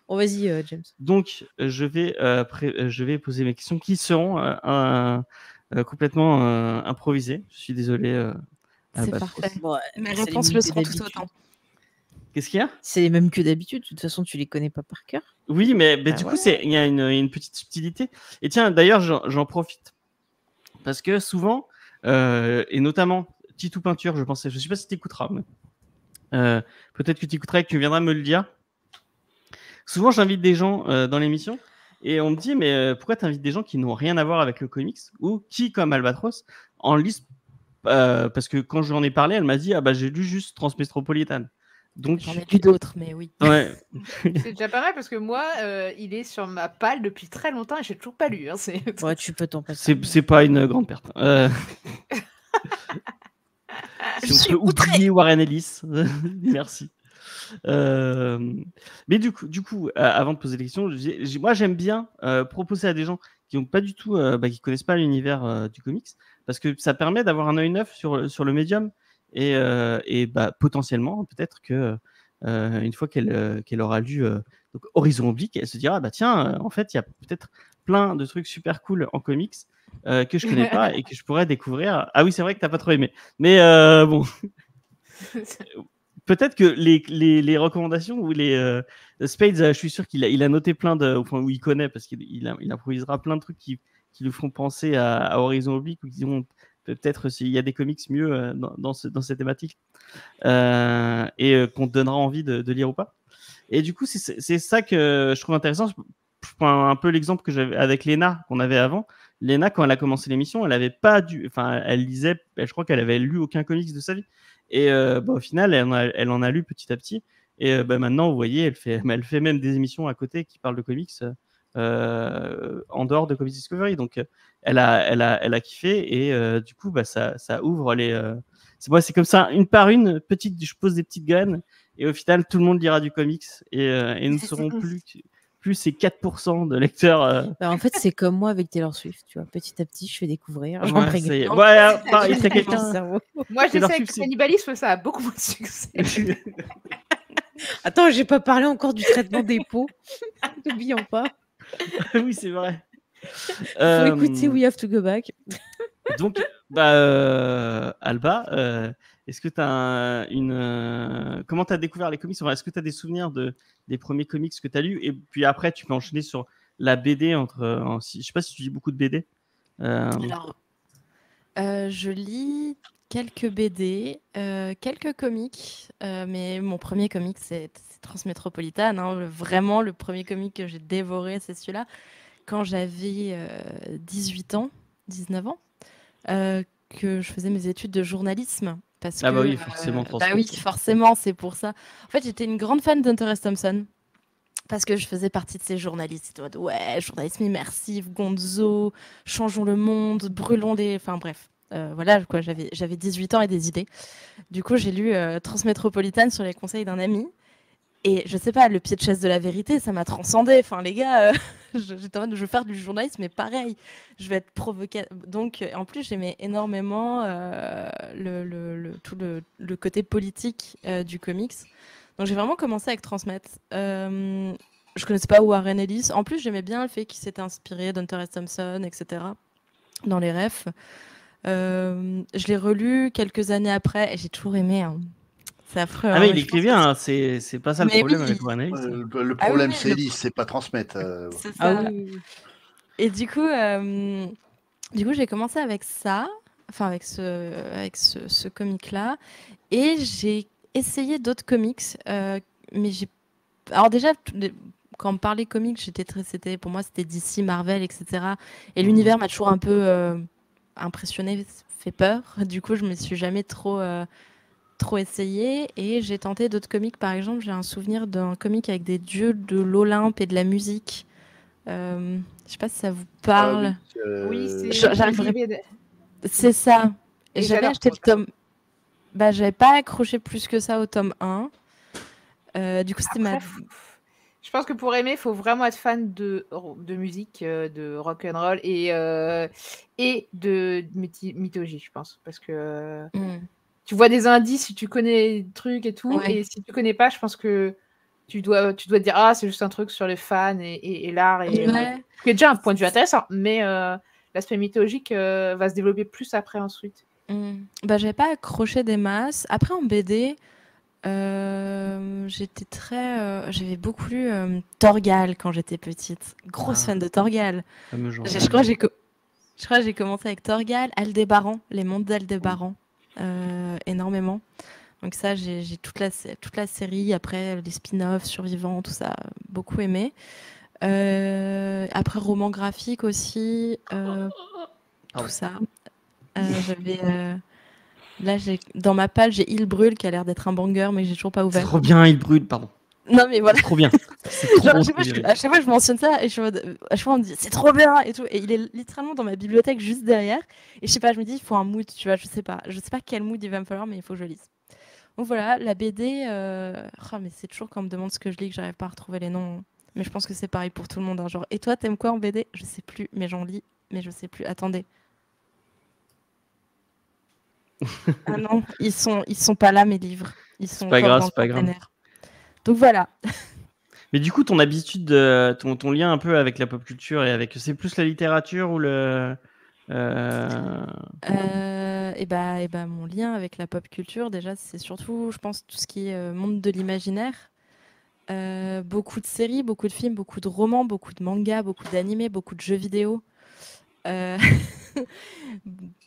Bon, vas-y, James. Donc, je vais poser mes questions qui seront complètement improvisées. Je suis désolé. C'est Albatros. parfait. Bon, Mes c'est réponses les le mêmes seront que tout d'habitude. autant. Qu'est-ce qu'il y a? C'est les mêmes que d'habitude. De toute façon, tu les connais pas par cœur. Oui, mais Bah du coup, voilà. il y a une petite subtilité. Et tiens, d'ailleurs, j'en profite. Parce que souvent, et notamment Titou Peinture, je pensais, je ne sais pas si tu écouteras, mais peut-être que tu écouteras et que tu viendras me le dire. Souvent, j'invite des gens dans l'émission et on me dit, mais pourquoi tu invites des gens qui n'ont rien à voir avec le comics ou qui, comme Albatros, en lisent parce que quand j'en ai parlé, elle m'a dit, ah bah j'ai lu juste Transmétropolitane. Donc, J'en ai lu d'autres, mais oui. ouais. C'est déjà pas mal parce que moi, il est sur ma palle depuis très longtemps et j'ai toujours pas lu. Hein, Ouais, tu peux t'en passer. C'est pas une grande perte. Si on peut oublier Warren Ellis, merci. Mais du coup, avant de poser des questions, moi j'aime bien proposer à des gens qui n'ont pas du tout, qui connaissent pas l'univers du comics, parce que ça permet d'avoir un œil neuf sur le médium et potentiellement peut-être que une fois qu'elle aura lu donc Horizon Oblique, elle se dira bah tiens, en fait il y a peut-être plein de trucs super cool en comics que je connais pas et que je pourrais découvrir. Ah oui, c'est vrai que t'as pas trop aimé, mais bon. Peut-être que les recommandations ou les Spades, je suis sûr qu'il a noté plein de, enfin où il connaît parce qu'il improvisera plein de trucs qui lui feront penser à Horizon Oblique ou qui diront peut-être s'il y a des comics mieux dans cette thématique et qu'on te donnera envie de lire ou pas. Et du coup, c'est ça que je trouve intéressant. Je prends un peu l'exemple que j'avais avec Léna qu'on avait avant. Léna, quand elle a commencé l'émission, elle avait pas elle lisait, je crois qu'elle avait lu aucun comics de sa vie. Et au final, elle en a lu petit à petit. Et maintenant, vous voyez, elle fait même des émissions à côté qui parlent de comics en dehors de Comics Discovery. Donc, elle a kiffé et du coup, ça ouvre les. C'est comme ça, une par une, je pose des petites graines et au final, tout le monde lira du comics et nous ne serons plus ces 4% de lecteurs. En fait, c'est comme moi avec Taylor Swift, tu vois. Petit à petit, je fais découvrir. J'en Ouais, prégne. ça y est. Ouais, pareil, t'as quelqu'un. Moi, je Taylor sais que Swift, le cannibalisme, ça a beaucoup moins de succès. Attends, j'ai pas parlé encore du traitement des peaux. N'oublions pas. Oui, c'est vrai. Faut écouter We Have to Go Back. Donc, Alba, est-ce que tu as comment tu as découvert les comics? Est-ce que tu as des souvenirs des premiers comics que tu as lus? Et puis après, tu peux enchaîner sur la BD. Je sais pas si tu lis beaucoup de BD. Alors, je lis quelques BD, quelques comics, mais mon premier comic, c'est Transmétropolitane. Hein. Vraiment, le premier comic que j'ai dévoré, c'est celui-là. Quand j'avais 18 ans, 19 ans, que je faisais mes études de journalisme. Parce bah que, oui, forcément. bah oui, forcément, c'est pour ça. En fait, j'étais une grande fan d'Hunter S. Thompson. Parce que je faisais partie de ces journalistes. Ouais, journalisme immersif, Gonzo, changeons le monde, brûlons les... Enfin bref, voilà, quoi, j'avais 18 ans et des idées. Du coup, j'ai lu Transmétropolitane sur les conseils d'un ami. Et je sais pas, le pied de chaise de la vérité, ça m'a transcendé. Enfin, les gars, j'étais en mode, je veux faire du journalisme, mais pareil, je vais être provoquée. Donc, en plus, j'aimais énormément tout le côté politique du comics. Donc, j'ai vraiment commencé avec Transmettre. Je connaissais pas Warren Ellis. En plus, j'aimais bien le fait qu'il s'était inspiré d'Hunter S. Thompson, etc. dans les refs. Je l'ai relu quelques années après et j'ai toujours aimé. Hein. C'est affreux. Ah, mais il écrit bien, hein, c'est pas ça le problème avec Warren Ellis. Le problème, c'est Ellis, c'est pas transmettre. C'est ça. Et du coup, j'ai commencé avec ça, enfin avec ce comic-là, et j'ai essayé d'autres comics, mais alors déjà, quand on parlait comics, pour moi, c'était DC, Marvel, etc. Et l'univers m'a toujours un peu impressionné, fait peur. Du coup, je me suis jamais trop essayé, et j'ai tenté d'autres comics. Par exemple, j'ai un souvenir d'un comic avec des dieux de l'Olympe et de la musique. Je sais pas si ça vous parle. Oui, c'est ça. Et j'avais acheté le tome. J'avais pas accroché plus que ça au tome 1. Du coup, c'était Je pense que pour aimer, il faut vraiment être fan de musique, de rock and roll et de mythologie, je pense, parce que tu vois des indices si tu connais des trucs et tout, et si tu connais pas, je pense que tu dois te dire c'est juste un truc sur les fans et l'art, et qui est déjà un point de vue intéressant, mais l'aspect mythologique va se développer plus après ensuite. J'avais pas accroché des masses. Après, en BD, j'avais beaucoup lu Torgal quand j'étais petite. Grosse fan de Torgal. Je crois que j'ai commencé avec Torgal, Aldébaran, les mondes d'Aldébaran, énormément. Donc ça, j'ai toute la série, après les spin-offs, Survivants, tout ça, beaucoup aimé. Après, roman graphique aussi, tout ça. Là, dans ma page, j'ai Il brûle, qui a l'air d'être un banger, mais j'ai toujours pas ouvert. C'est trop bien, Il brûle, pardon. Non, mais voilà. C'est trop bien. À chaque fois, je mentionne ça, et à chaque fois, on me dit c'est trop bien et tout. Et il est littéralement dans ma bibliothèque juste derrière. Et je sais pas, je me dis, il faut un mood, tu vois, je sais pas quel mood il va me falloir, mais il faut que je lise. Donc voilà, la BD, mais c'est toujours quand on me demande ce que je lis que j'arrive pas à retrouver les noms. Mais je pense que c'est pareil pour tout le monde. Hein. Genre, et toi, t'aimes quoi en BD? Je sais plus, mais j'en lis, mais je sais plus. Attendez. Ah non, ils sont pas là, mes livres. Ils sont pas grave, c'est pas grave. Donc voilà. Mais du coup, ton habitude, ton lien un peu avec la pop culture et c'est plus la littérature ou le mon lien avec la pop culture, déjà, c'est surtout, je pense, tout ce qui est monde de l'imaginaire. Beaucoup de séries, beaucoup de films, beaucoup de romans, beaucoup de mangas, beaucoup d'animés, beaucoup de jeux vidéo.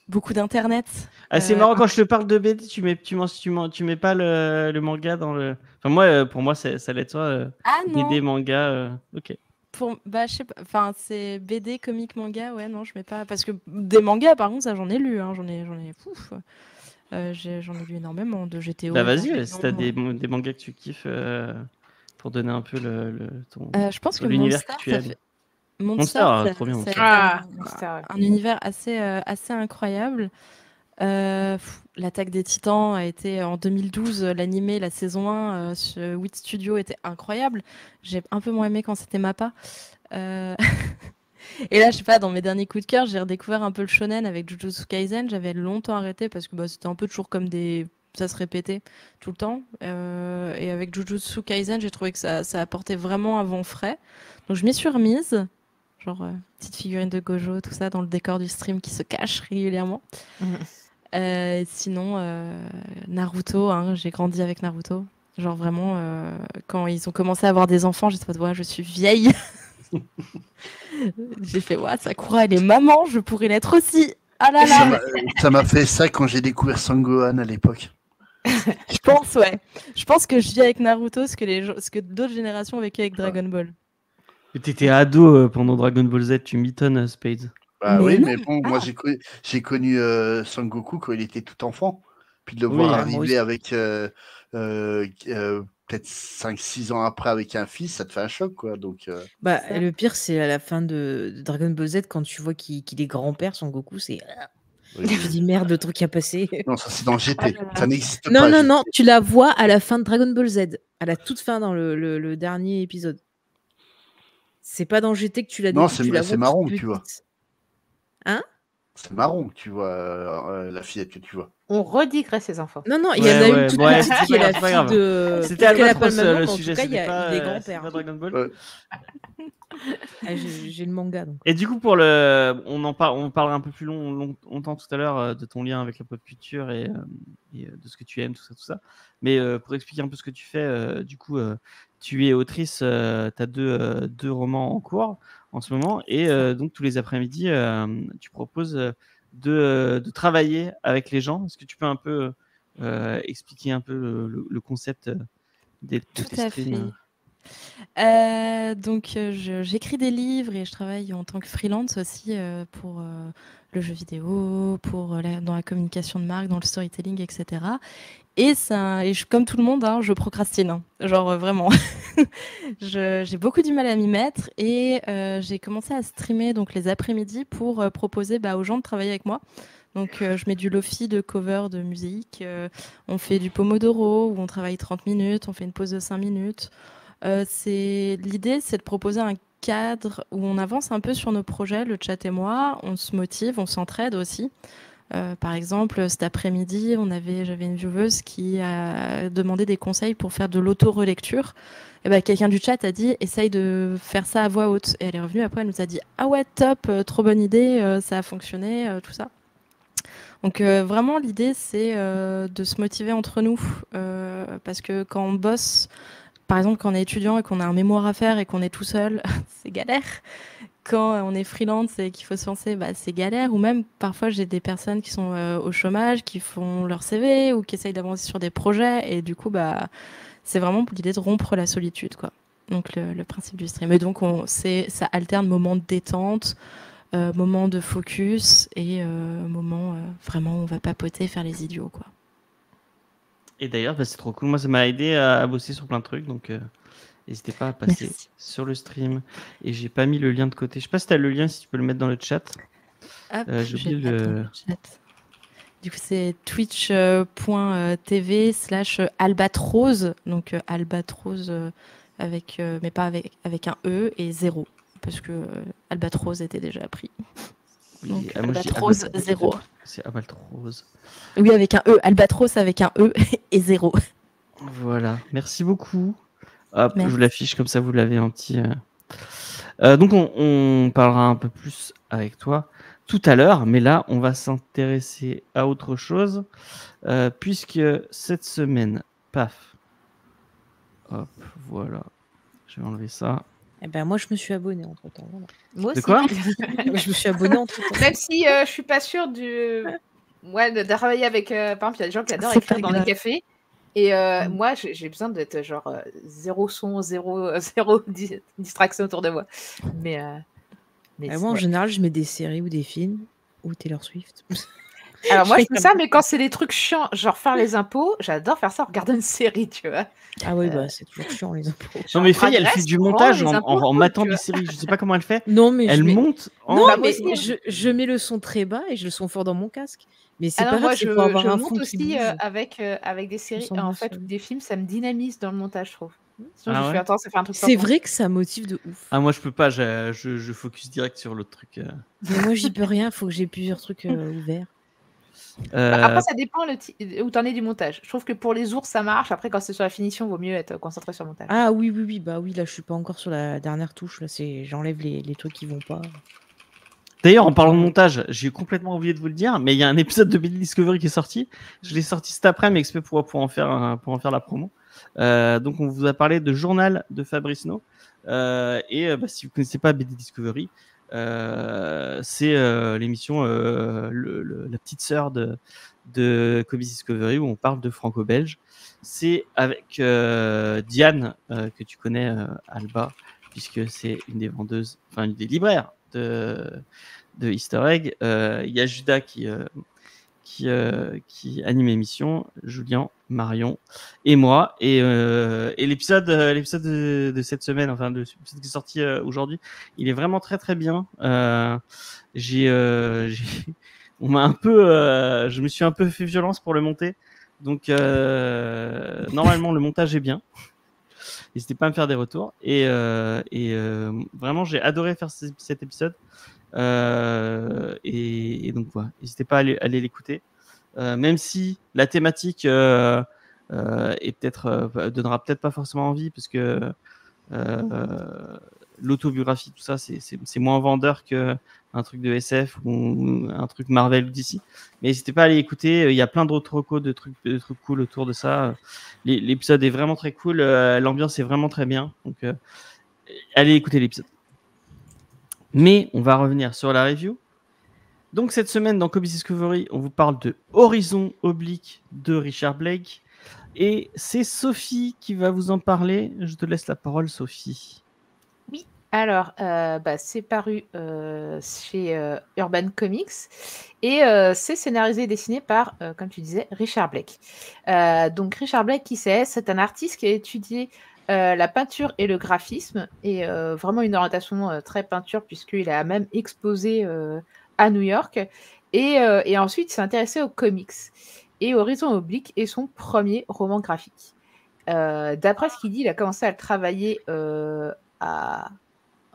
Beaucoup d'internet. C'est marrant, quand je te parle de BD, tu mets pas le manga dans le. Enfin, moi, pour moi, ça allait être toi. BD, manga. Ok. Je sais pas. Enfin, c'est BD, comics, manga. Ouais, non, je mets pas. Parce que des mangas, par contre, ça, j'en ai lu. Hein, j'en ai. Pouf. J'en ai lu énormément de GTO. Bah vas-y, Evangelion. si t'as des mangas que tu kiffes pour donner un peu Je pense que l'univers Monster, que tu ça aimes. fait... Monster, trop bien, Monster. Monster, ouais. un univers assez incroyable. L'Attaque des Titans a été en 2012, l'animé, la saison 1 sur Wit Studio était incroyable. J'ai un peu moins aimé quand c'était Mappa. Et là, je sais pas, dans mes derniers coups de cœur, j'ai redécouvert un peu le shonen avec Jujutsu Kaisen. J'avais longtemps arrêté parce que c'était un peu toujours comme ça se répétait tout le temps. Et avec Jujutsu Kaisen, j'ai trouvé que ça apportait vraiment un vent frais. Donc je m'y suis remise. Genre, petite figurine de Gojo, tout ça, dans le décor du stream qui se cache régulièrement. Sinon, Naruto, hein, j'ai grandi avec Naruto. Genre vraiment, quand ils ont commencé à avoir des enfants, j'ai dit, ouais, je suis vieille. J'ai fait, ouais, Sakura, elle est maman, je pourrais l'être aussi. Ah là là. Ça m'a fait ça quand j'ai découvert Sangohan à l'époque. Je pense, ouais. Je pense que je vis avec Naruto ce que d'autres générations ont vécu avec Dragon Ball. Mais t'étais ado pendant Dragon Ball Z, tu m'étonnes, Spades. Bah Mais oui, non, mais bon, moi j'ai connu Son Goku quand il était tout enfant. Puis de le Oui, voir moi arriver aussi. avec peut-être 5-6 ans après avec un fils, ça te fait un choc, quoi. Donc, Bah, Ça. le pire, c'est à la fin de Dragon Ball Z, quand tu vois qu'il est grand-père, Son Goku, c'est. oui. Je dis merde, le truc qui a passé. Non, ça c'est dans GT. Ah là là. Ça n'existe Non, pas. non, GT. non, tu la vois à la fin de Dragon Ball Z, à la toute fin dans le dernier épisode. C'est pas dans GT que tu la Non, découvres, tu la c'est vois marron toute que tu vois. petite. Hein? C'est marron que tu vois la fillette que tu vois. On redigresse ses enfants. Non, non, il y en a une toute ouais, petite qui est la c'est pas fille grave. de. C'était Peut-être qu'elle a Albatros pas le même nom, le mais en sujet, tout cas, il c'était est pas grand-père. Dragon Ball. Ouais. Ah, j'ai le manga, donc. Et du coup, on parlera un peu plus longtemps tout à l'heure de ton lien avec la pop culture et de ce que tu aimes, tout ça. Mais pour expliquer un peu ce que tu fais, du coup, tu es autrice, tu as deux romans en cours en ce moment, et donc tous les après-midi, tu proposes de travailler avec les gens. Est-ce que tu peux un peu expliquer un peu le concept de Tout tes à streams? Donc, j'écris des livres et je travaille en tant que freelance aussi pour le jeu vidéo, dans la communication de marque, dans le storytelling, etc. Et comme tout le monde, hein, je procrastine. Hein. Genre vraiment. J'ai beaucoup du mal à m'y mettre et j'ai commencé à streamer donc, les après-midi pour proposer aux gens de travailler avec moi. Donc, je mets du lofi de cover de musique. On fait du pomodoro où on travaille 30 minutes, on fait une pause de 5 minutes. L'idée, c'est de proposer un cadre où on avance un peu sur nos projets, le chat et moi, on se motive, on s'entraide aussi. Par exemple, cet après-midi, j'avais une vieweuse qui a demandé des conseils pour faire de l'auto-relecture. Et quelqu'un du chat a dit essaye de faire ça à voix haute. Et elle est revenue après, elle nous a dit ah ouais, top, trop bonne idée, ça a fonctionné, tout ça. Donc vraiment, l'idée, c'est de se motiver entre nous. Parce que quand on bosse, par exemple, quand on est étudiant et qu'on a un mémoire à faire et qu'on est tout seul, c'est galère. Quand on est freelance et qu'il faut se lancer, c'est galère. Ou même, parfois, j'ai des personnes qui sont au chômage, qui font leur CV ou qui essayent d'avancer sur des projets. Et du coup, c'est vraiment pour l'idée de rompre la solitude, quoi. Donc, le principe du stream. Et donc, ça alterne moments de détente, moments de focus et moments vraiment où on va papoter, faire les idiots, quoi. Et d'ailleurs, c'est trop cool. Moi, ça m'a aidé à bosser sur plein de trucs. Donc, n'hésitez pas à passer Merci. sur le stream. Et j'ai pas mis le lien de côté. Je sais pas si tu as le lien, si tu peux le mettre dans le chat. Hop, J'ai je oublié vais le mettre dans le chat. Du coup, c'est twitch.tv/albatrose. Donc, albatrose mais pas avec un E et 0. Parce que albatrose était déjà pris. Oui, Donc, moi, je dis albatrose 0. C'est albatrose. Oui, avec un E. Albatros avec un E et 0. Voilà. Merci beaucoup. Hop, Merci. je vous l'affiche comme ça, vous l'avez un petit. Donc, on parlera un peu plus avec toi tout à l'heure, mais là, on va s'intéresser à autre chose, puisque cette semaine, paf. Hop, voilà. Je vais enlever ça. Eh ben, moi, je me suis abonné entre-temps. Voilà. Moi De aussi. quoi Je me suis abonné entre-temps. Même si je suis pas sûre de travailler avec. Par exemple, il y a des gens qui adorent C'est écrire pas dans les grave. cafés. Et moi, j'ai besoin d'être genre zéro son, zéro distraction autour de moi. Mais Moi, en ouais. général, je mets des séries ou des films ou Taylor Swift. Alors moi, Je je fais fais comme ça, mais quand c'est des trucs chiants, genre faire les impôts, j'adore faire ça en regardant une série, tu vois. Ah oui, bah c'est toujours chiant les impôts. Non, Genre mais Faye, elle Drag fait Race, du rend montage les en impôts cool, matant tu des vois. séries. Je sais pas comment elle fait. Non, mais Elle je mets. monte Non, en. Bah, moi mais aussi, hein. je mets le son très bas et je le son fort dans mon casque. Mais c'est Ah pas non, grave, moi, c'est pour avoir je un monte fond qui aussi bouge. avec des Je me séries, sens en moins fait, ou seule. des films, ça me dynamise dans le montage, je trouve. Sinon, je Ah fais ouais? attends, ça fait un truc C'est pas vrai que ça motive de ouf. Ah, moi, je peux pas. Je focus direct sur l'autre truc. Mais moi, j'y peux rien, faut que j'ai plusieurs trucs ouverts. Bah, après, ça dépend où t'en es du montage. Je trouve que pour les ours, ça marche. Après, quand c'est sur la finition, vaut mieux être concentré sur le montage. Ah oui, oui, oui, bah oui, là, je suis pas encore sur la dernière touche. Là, j'enlève les trucs qui vont pas. D'ailleurs, en parlant de montage, j'ai complètement oublié de vous le dire, mais il y a un épisode de Billy Discovery qui est sorti. Je l'ai sorti cet après-midi, exprès pour en faire la promo. Donc, on vous a parlé de Journal de Fabrice No. Si vous ne connaissez pas BD Discovery, c'est l'émission la petite sœur de Comics Discovery où on parle de franco-belge. C'est avec Diane, que tu connais, Alba, puisque c'est une des vendeuses, enfin une des libraires de Easter Egg. Il y a Judas qui anime l'émission, Julien, Marion et moi. Et l'épisode de cette semaine, enfin de l'épisode qui est sorti aujourd'hui, il est vraiment très très bien. On m'a un peu, je me suis un peu fait violence pour le monter. Donc normalement le montage est bien. N'hésitez pas à me faire des retours. Et vraiment, j'ai adoré faire cet épisode. Et donc voilà, n'hésitez pas à aller l'écouter. Même si la thématique est donnera peut-être pas forcément envie, parce que l'autobiographie, tout ça, c'est moins vendeur qu'un truc de SF ou un truc Marvel ou DC. Mais n'hésitez pas à aller écouter. Il y a plein d'autres recos de trucs cool autour de ça. L'épisode est vraiment très cool. L'ambiance est vraiment très bien. Donc, allez écouter l'épisode. Mais on va revenir sur la review. Donc, cette semaine, dans Comics Discovery, on vous parle de Horizon Oblique de Richard Blake. Et c'est Sophie qui va vous en parler. Je te laisse la parole, Sophie. Oui, alors, c'est paru chez Urban Comics et c'est scénarisé et dessiné par, comme tu disais, Richard Blake. Donc Richard Blake, qui c'est un artiste qui a étudié la peinture et le graphisme, et vraiment une orientation très peinture, puisqu'il a même exposé à New York. Et ensuite, il s'est intéressé aux comics. Et Horizon Oblique est son premier roman graphique. D'après ce qu'il dit, il a commencé à le travailler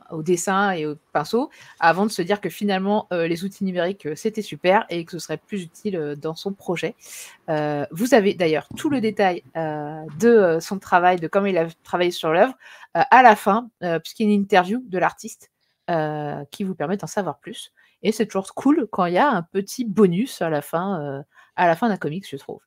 au dessin et au pinceau, avant de se dire que finalement les outils numériques c'était super et que ce serait plus utile dans son projet. Vous avez d'ailleurs tout le détail de son travail, de comment il a travaillé sur l'œuvre à la fin, puisqu'il y a une interview de l'artiste qui vous permet d'en savoir plus. Et c'est toujours cool quand il y a un petit bonus à la fin d'un comics, je trouve.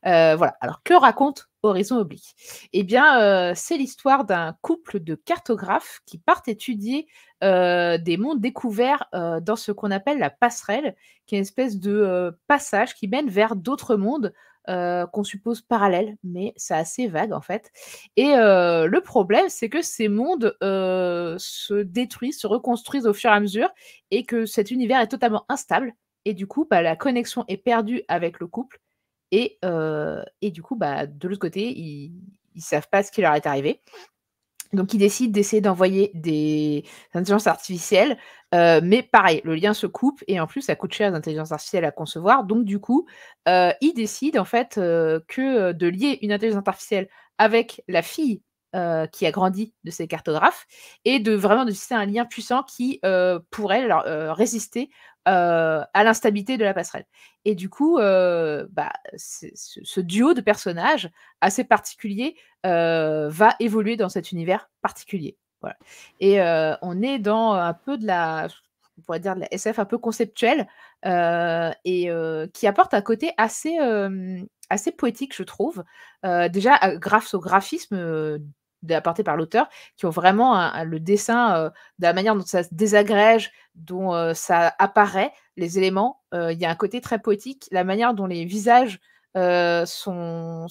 Voilà. Alors, que raconte Horizon Oblique ? Eh bien, c'est l'histoire d'un couple de cartographes qui partent étudier des mondes découverts dans ce qu'on appelle la passerelle, qui est une espèce de passage qui mène vers d'autres mondes qu'on suppose parallèles, mais c'est assez vague en fait. Et le problème, c'est que ces mondes se détruisent, se reconstruisent au fur et à mesure, et que cet univers est totalement instable. Et du coup, la connexion est perdue avec le couple. Et du coup, de l'autre côté, ils savent pas ce qui leur est arrivé. Donc, ils décident d'essayer d'envoyer des intelligences artificielles. Mais pareil, le lien se coupe et en plus, ça coûte cher les intelligences artificielles à concevoir. Donc, du coup, ils décident en fait que de lier une intelligence artificielle avec la fille qui a grandi de ces cartographes, et de vraiment de tisser un lien puissant qui pourrait leur résister à l'instabilité de la passerelle. Et du coup, ce duo de personnages assez particulier va évoluer dans cet univers particulier. Voilà. Et on est dans un peu on pourrait dire de la SF un peu conceptuelle, qui apporte un côté assez poétique, je trouve. Déjà, grâce au graphisme apporté par l'auteur, qui ont vraiment le dessin, de la manière dont ça se désagrège, dont ça apparaît, les éléments. Il y a un côté très poétique, la manière dont les visages sont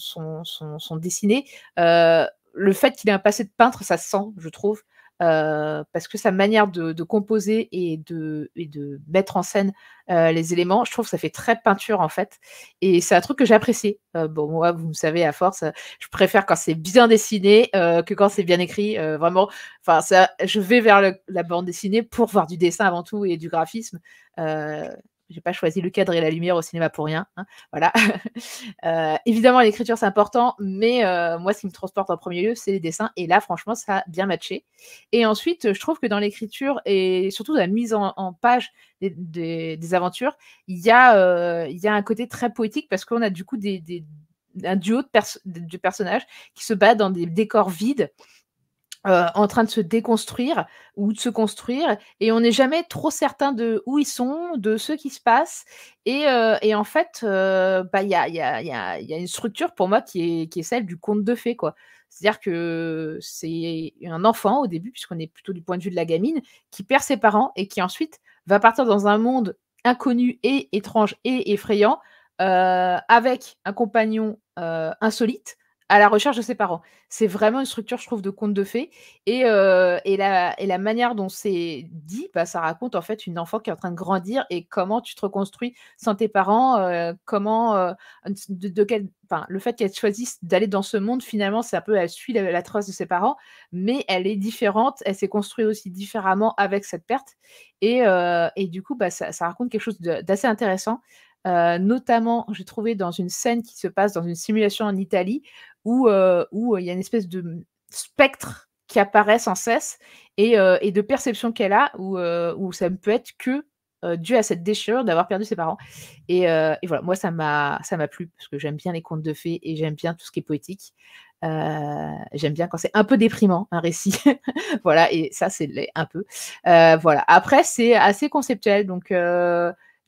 dessinés. Le fait qu'il ait un passé de peintre, ça se sent, je trouve. parce que sa manière de composer et de mettre en scène les éléments, je trouve que ça fait très peinture en fait. Et c'est un truc que j'ai apprécié. Bon, moi, vous me savez, à force, je préfère quand c'est bien dessiné que quand c'est bien écrit. Vraiment, enfin, je vais vers la bande dessinée pour voir du dessin avant tout et du graphisme. J'ai pas choisi le cadre et la lumière au cinéma pour rien, hein, voilà. Évidemment, l'écriture, c'est important, mais moi, ce qui me transporte en premier lieu, c'est les dessins. Et là, franchement, ça a bien matché. Et ensuite, je trouve que dans l'écriture et surtout dans la mise en page des aventures, il y a un côté très poétique parce qu'on a du coup un duo de personnages qui se battent dans des décors vides. En train de se déconstruire ou de se construire, et on n'est jamais trop certain de où ils sont, de ce qui se passe. Et en fait, il y a une structure pour moi qui est celle du conte de fées, quoi. C'est-à-dire que c'est un enfant au début, puisqu'on est plutôt du point de vue de la gamine, qui perd ses parents et qui ensuite va partir dans un monde inconnu et étrange et effrayant, avec un compagnon insolite, à la recherche de ses parents. C'est vraiment une structure, je trouve, de conte de fées. Et la manière dont c'est dit, ça raconte en fait une enfant qui est en train de grandir et comment tu te reconstruis sans tes parents, comment le fait qu'elle choisisse d'aller dans ce monde, finalement, c'est un peu, elle suit la trace de ses parents, mais elle est différente, elle s'est construite aussi différemment avec cette perte. Et du coup, ça raconte quelque chose d'assez intéressant. Notamment, j'ai trouvé dans une scène qui se passe dans une simulation en Italie, où il y a une espèce de spectre qui apparaît sans cesse, et de perception qu'elle a, où ça ne peut être que dû à cette déchirure d'avoir perdu ses parents. Et voilà, moi, ça m'a plu, parce que j'aime bien les contes de fées et j'aime bien tout ce qui est poétique. J'aime bien quand c'est un peu déprimant, un récit. Voilà, et ça, c'est un peu. Voilà. Après, c'est assez conceptuel, donc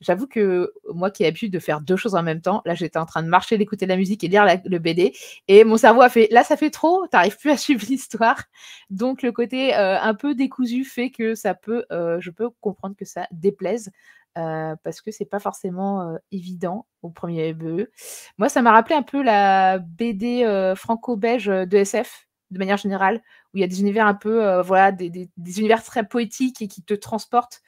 j'avoue que moi qui ai l'habitude de faire 2 choses en même temps, là, j'étais en train de marcher, d'écouter de la musique et lire le BD, et mon cerveau a fait: «Là, ça fait trop, tu arrives plus à suivre l'histoire». Donc le côté, un peu décousu fait que ça peut, je peux comprendre que ça déplaise, parce que c'est pas forcément, évident au premier vœu. Moi, ça m'a rappelé un peu la BD, franco-belge, de SF, de manière générale, où il y a des univers un peu, voilà, des univers très poétiques et qui te transportent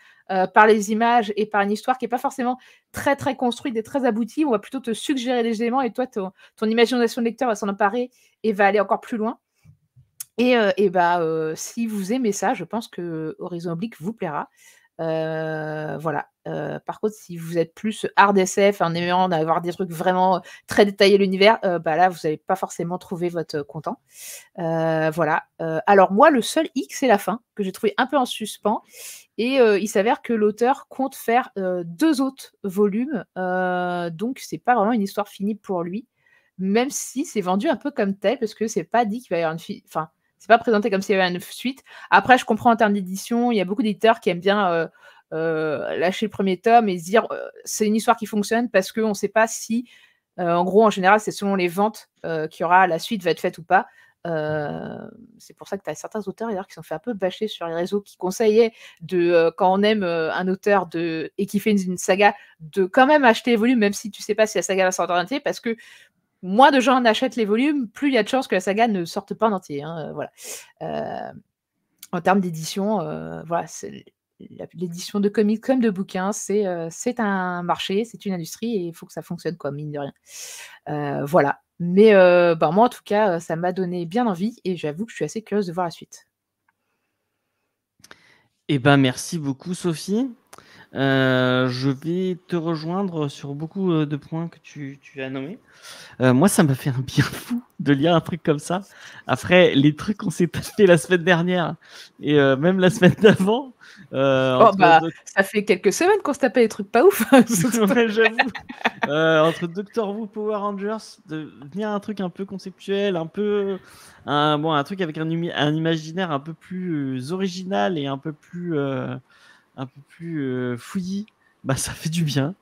par les images et par une histoire qui n'est pas forcément très, très construite et très aboutie. On va plutôt te suggérer des éléments, et toi, ton imagination de lecteur va s'en emparer et va aller encore plus loin. Et si vous aimez ça, je pense que Horizon Oblique vous plaira. Voilà. Par contre, si vous êtes plus hard SF, en aimant avoir des trucs vraiment très détaillés l'univers, là, vous n'allez pas forcément trouver votre content. Voilà. Alors moi, le seul hic, c'est la fin, que j'ai trouvé un peu en suspens. Et il s'avère que l'auteur compte faire 2 autres volumes, donc c'est pas vraiment une histoire finie pour lui, même si c'est vendu un peu comme tel, parce que c'est pas dit qu'il va y avoir enfin, c'est pas présenté comme s'il y avait une suite. Après, je comprends en termes d'édition, il y a beaucoup d'éditeurs qui aiment bien lâcher le premier tome et se dire c'est une histoire qui fonctionne, parce qu'on ne sait pas si, en gros, en général, c'est selon les ventes qu'il y aura, la suite va être faite ou pas. C'est pour ça que tu as certains auteurs d'ailleurs qui sont fait un peu bâcher sur les réseaux, qui conseillaient quand on aime un auteur et qui fait une saga, de quand même acheter les volumes, même si tu sais pas si la saga va sortir en entier, parce que moins de gens en achètent les volumes, plus il y a de chances que la saga ne sorte pas en entier, hein, voilà. En termes d'édition, voilà, l'édition de comics comme de bouquins, c'est un marché, c'est une industrie, et il faut que ça fonctionne, quoi, mine de rien. Voilà. Mais moi, en tout cas, ça m'a donné bien envie, et j'avoue que je suis assez curieuse de voir la suite. Eh ben, merci beaucoup, Sophie. Je vais te rejoindre sur beaucoup de points que tu as nommés. Moi, ça m'a fait un bien fou de lire un truc comme ça. Après, les trucs qu'on s'est tapés la semaine dernière et même la semaine d'avant. Ça fait quelques semaines qu'on se tapait des trucs pas ouf. Ouais, j'avoue. Entre Doctor Who, Power Rangers, de venir à un truc un peu conceptuel, un truc avec un imaginaire un peu plus original et un peu plus fouillis, ça fait du bien.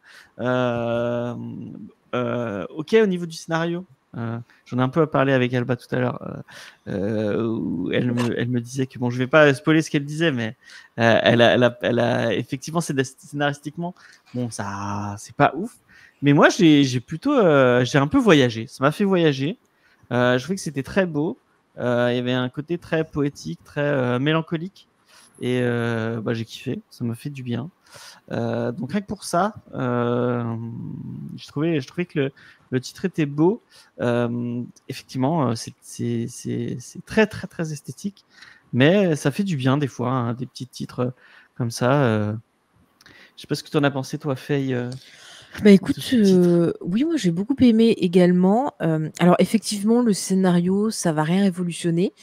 Ok, au niveau du scénario, j'en ai un peu parlé avec Alba tout à l'heure, où elle me disait que, bon, je vais pas spoiler ce qu'elle disait, mais elle a effectivement, scénaristiquement, bon, ça, c'est pas ouf, mais moi, j'ai un peu voyagé, ça m'a fait voyager. Je trouvais que c'était très beau. Il y avait un côté très poétique, très mélancolique. Et j'ai kiffé, ça m'a fait du bien. Donc rien que pour ça, je trouvais que le titre était beau. Effectivement, c'est très très très esthétique, mais ça fait du bien des fois, hein, des petits titres comme ça. Je sais pas ce que tu en as pensé, toi, Faye. Bah écoute, de ce titre. oui, moi j'ai beaucoup aimé également. Alors effectivement, le scénario, ça va rien révolutionner,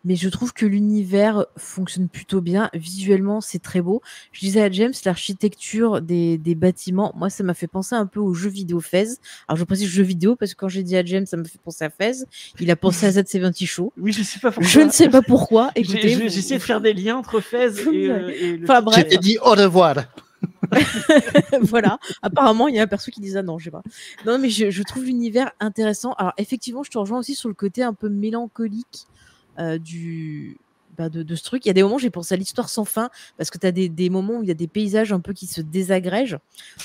mais je trouve que l'univers fonctionne plutôt bien. Visuellement, c'est très beau. Je disais à James, l'architecture des bâtiments, moi ça m'a fait penser un peu aux jeux vidéo Fez. Alors je précise jeux vidéo parce que quand j'ai dit à James, ça m'a fait penser à Fez. Il a pensé à Z70 Show. Oui, je sais pas pourquoi. Je ne sais pas pourquoi. Écoutez, J'ai essayé de faire des liens entre Fez vous me direz. et le Enfin, titre. Je bref. t'ai dit au revoir. Voilà. Apparemment, il y a un perso qui dit ça. Non, je sais pas. Non, mais je trouve l'univers intéressant. Alors, effectivement, je te rejoins aussi sur le côté un peu mélancolique de ce truc. Il y a des moments où j'ai pensé à l'histoire sans fin parce que tu as des moments où il y a des paysages un peu qui se désagrègent.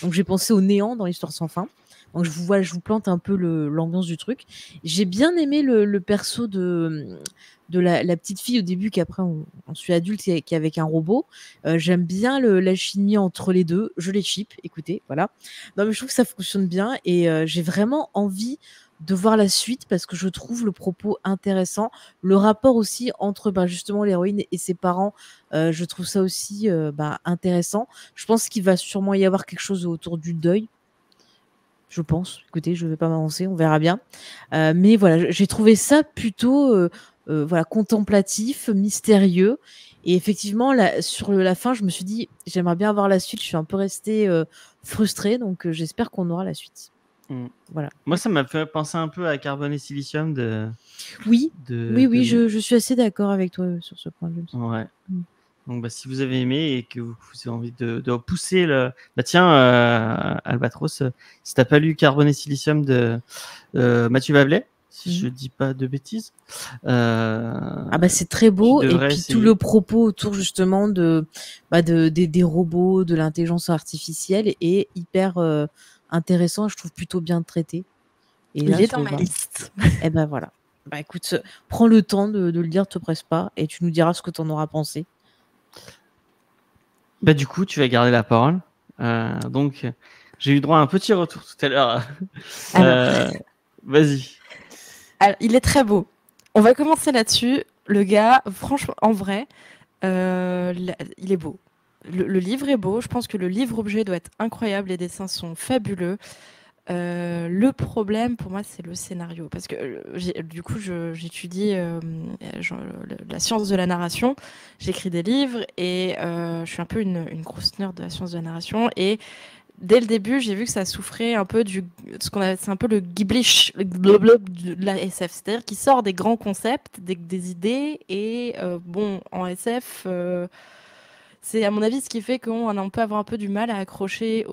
Donc, j'ai pensé au néant dans l'histoire sans fin. Donc, je vous plante un peu l'ambiance du truc. J'ai bien aimé le perso de la petite fille au début, qu'après on suit adulte et qui est avec un robot. J'aime bien la chimie entre les deux. Je les ship, écoutez, voilà. Non, mais je trouve que ça fonctionne bien et j'ai vraiment envie de voir la suite parce que je trouve le propos intéressant. Le rapport aussi entre justement l'héroïne et ses parents, je trouve ça aussi intéressant. Je pense qu'il va sûrement y avoir quelque chose autour du deuil. Je pense. Écoutez, je ne vais pas m'avancer, on verra bien. Mais voilà, j'ai trouvé ça plutôt contemplatif, mystérieux. Et effectivement, sur la fin, je me suis dit, j'aimerais bien avoir la suite. Je suis un peu restée frustrée, donc j'espère qu'on aura la suite. Voilà. Moi, ça m'a fait penser un peu à Carbone et Silicium Oui, je suis assez d'accord avec toi sur ce point de vue. Ouais. Donc, si vous avez aimé et que vous avez envie de pousser tiens, Albatros, si t'as pas lu Carbone et Silicium de Mathieu Babelet, si je dis pas de bêtises. C'est très beau. Et puis essayer. tout le propos autour justement des robots, de l'intelligence artificielle est hyper intéressant. Je trouve plutôt bien traité. Et il est dans ma liste. Et ben voilà. Écoute, prends le temps de le lire, te presse pas, et tu nous diras ce que tu en auras pensé. Du coup, tu vas garder la parole. Donc, j'ai eu droit à un petit retour tout à l'heure. Vas-y. Alors, il est très beau. On va commencer là-dessus. Le gars, franchement, en vrai, il est beau. Le livre est beau. Je pense que le livre-objet doit être incroyable. Les dessins sont fabuleux. Le problème pour moi, c'est le scénario. Parce que du coup, j'étudie la science de la narration. J'écris des livres et je suis un peu une grosse nerd de la science de la narration. Et dès le début, j'ai vu que ça souffrait un peu c'est un peu le giblish de la SF. C'est-à-dire qu'il sort des grands concepts, des idées. Et en SF, c'est à mon avis ce qui fait qu'on peut avoir un peu du mal à accrocher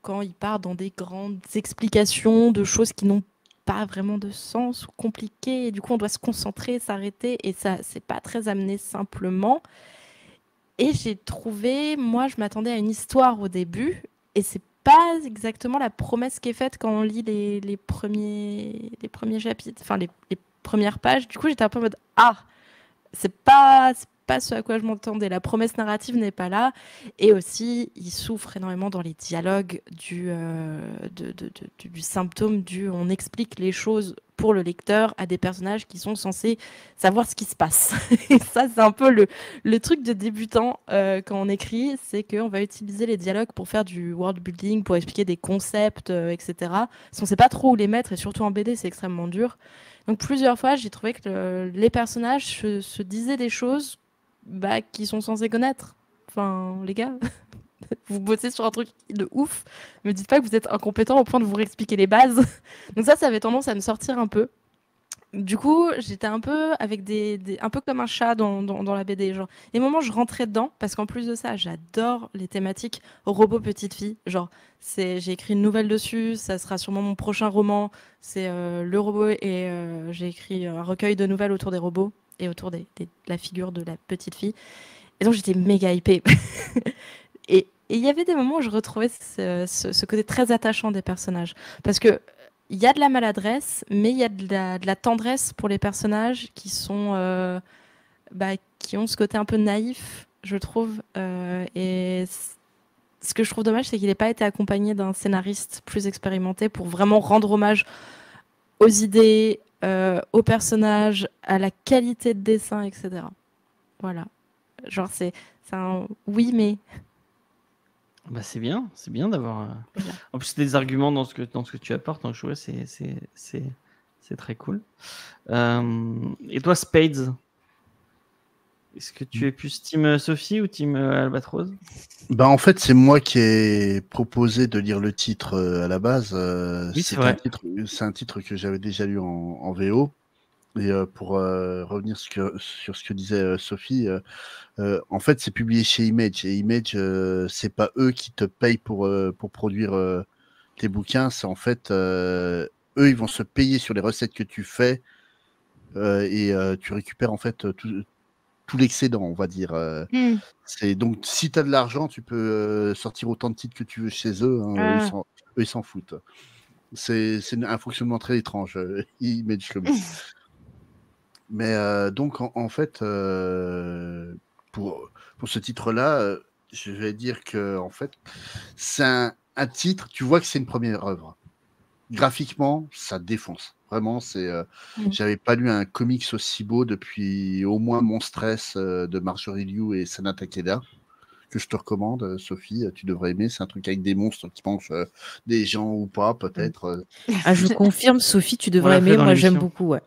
quand il part dans des grandes explications de choses qui n'ont pas vraiment de sens ou compliquées. Et du coup, on doit se concentrer, s'arrêter. Et ça, c'est pas très amené simplement. Et j'ai trouvé, moi, je m'attendais à une histoire au début. Et c'est pas exactement la promesse qui est faite quand on lit les premiers chapitres, enfin les premières pages. Du coup, j'étais un peu en mode c'est pas ce à quoi je m'entendais. La promesse narrative n'est pas là. Et aussi, il souffre énormément dans les dialogues du symptôme on explique les choses pour le lecteur à des personnages qui sont censés savoir ce qui se passe. Et ça, c'est un peu le truc de débutant quand on écrit, c'est qu'on va utiliser les dialogues pour faire du world building, pour expliquer des concepts, etc. Parce qu'on ne sait pas trop où les mettre, et surtout en BD, c'est extrêmement dur. Donc plusieurs fois, j'ai trouvé que les personnages se disaient des choses qui sont censés connaître. Enfin, les gars, vous bossez sur un truc de ouf. Me dites pas que vous êtes incompétent au point de vous réexpliquer les bases. Donc ça avait tendance à me sortir un peu. Du coup, j'étais un peu avec un peu comme un chat dans la BD. Genre, des moments, je rentrais dedans parce qu'en plus de ça, j'adore les thématiques robot petite fille. Genre, j'ai écrit une nouvelle dessus. Ça sera sûrement mon prochain roman. C'est le robot et j'ai écrit un recueil de nouvelles autour des robots et autour de la figure de la petite fille. Et donc, j'étais méga hypée. Et il y avait des moments où je retrouvais ce côté très attachant des personnages. Parce que il y a de la maladresse, mais il y a de la tendresse pour les personnages qui sont, qui ont ce côté un peu naïf, je trouve. Ce que je trouve dommage, c'est qu'il n'ait pas été accompagné d'un scénariste plus expérimenté pour vraiment rendre hommage aux idées, aux personnages, à la qualité de dessin, etc. Voilà. Genre, c'est un oui, mais. Bah, c'est bien d'avoir. En plus, des arguments dans ce que tu apportes, donc ouais, c'est très cool. Et toi, Spades, est-ce que tu es plus team Sophie ou team Albatros? Bah, en fait, c'est moi qui ai proposé de lire le titre à la base. Oui, c'est vrai. C'est un titre que j'avais déjà lu en VO. Et pour revenir sur ce que disait Sophie, en fait, c'est publié chez Image. Et Image, c'est pas eux qui te payent pour produire tes bouquins. C'est en fait, eux, ils vont se payer sur les recettes que tu fais et tu récupères en fait tout l'excédent, on va dire. Donc, si tu as de l'argent, tu peux sortir autant de titres que tu veux chez eux. Hein, eux, ils s'en foutent. C'est un fonctionnement très étrange. Image Comics. Mais donc, en fait, pour ce titre-là, je vais dire que en fait, c'est un titre, tu vois que c'est une première œuvre. Graphiquement, ça défonce. Vraiment, j'avais pas lu un comics aussi beau depuis au moins Mon Stress de Marjorie Liu et Sana Takeda, que je te recommande, Sophie, tu devrais aimer. C'est un truc avec des monstres qui mangent des gens ou pas, peut-être. Ah, je confirme, Sophie, tu devrais aimer. Moi, j'aime beaucoup. Ouais.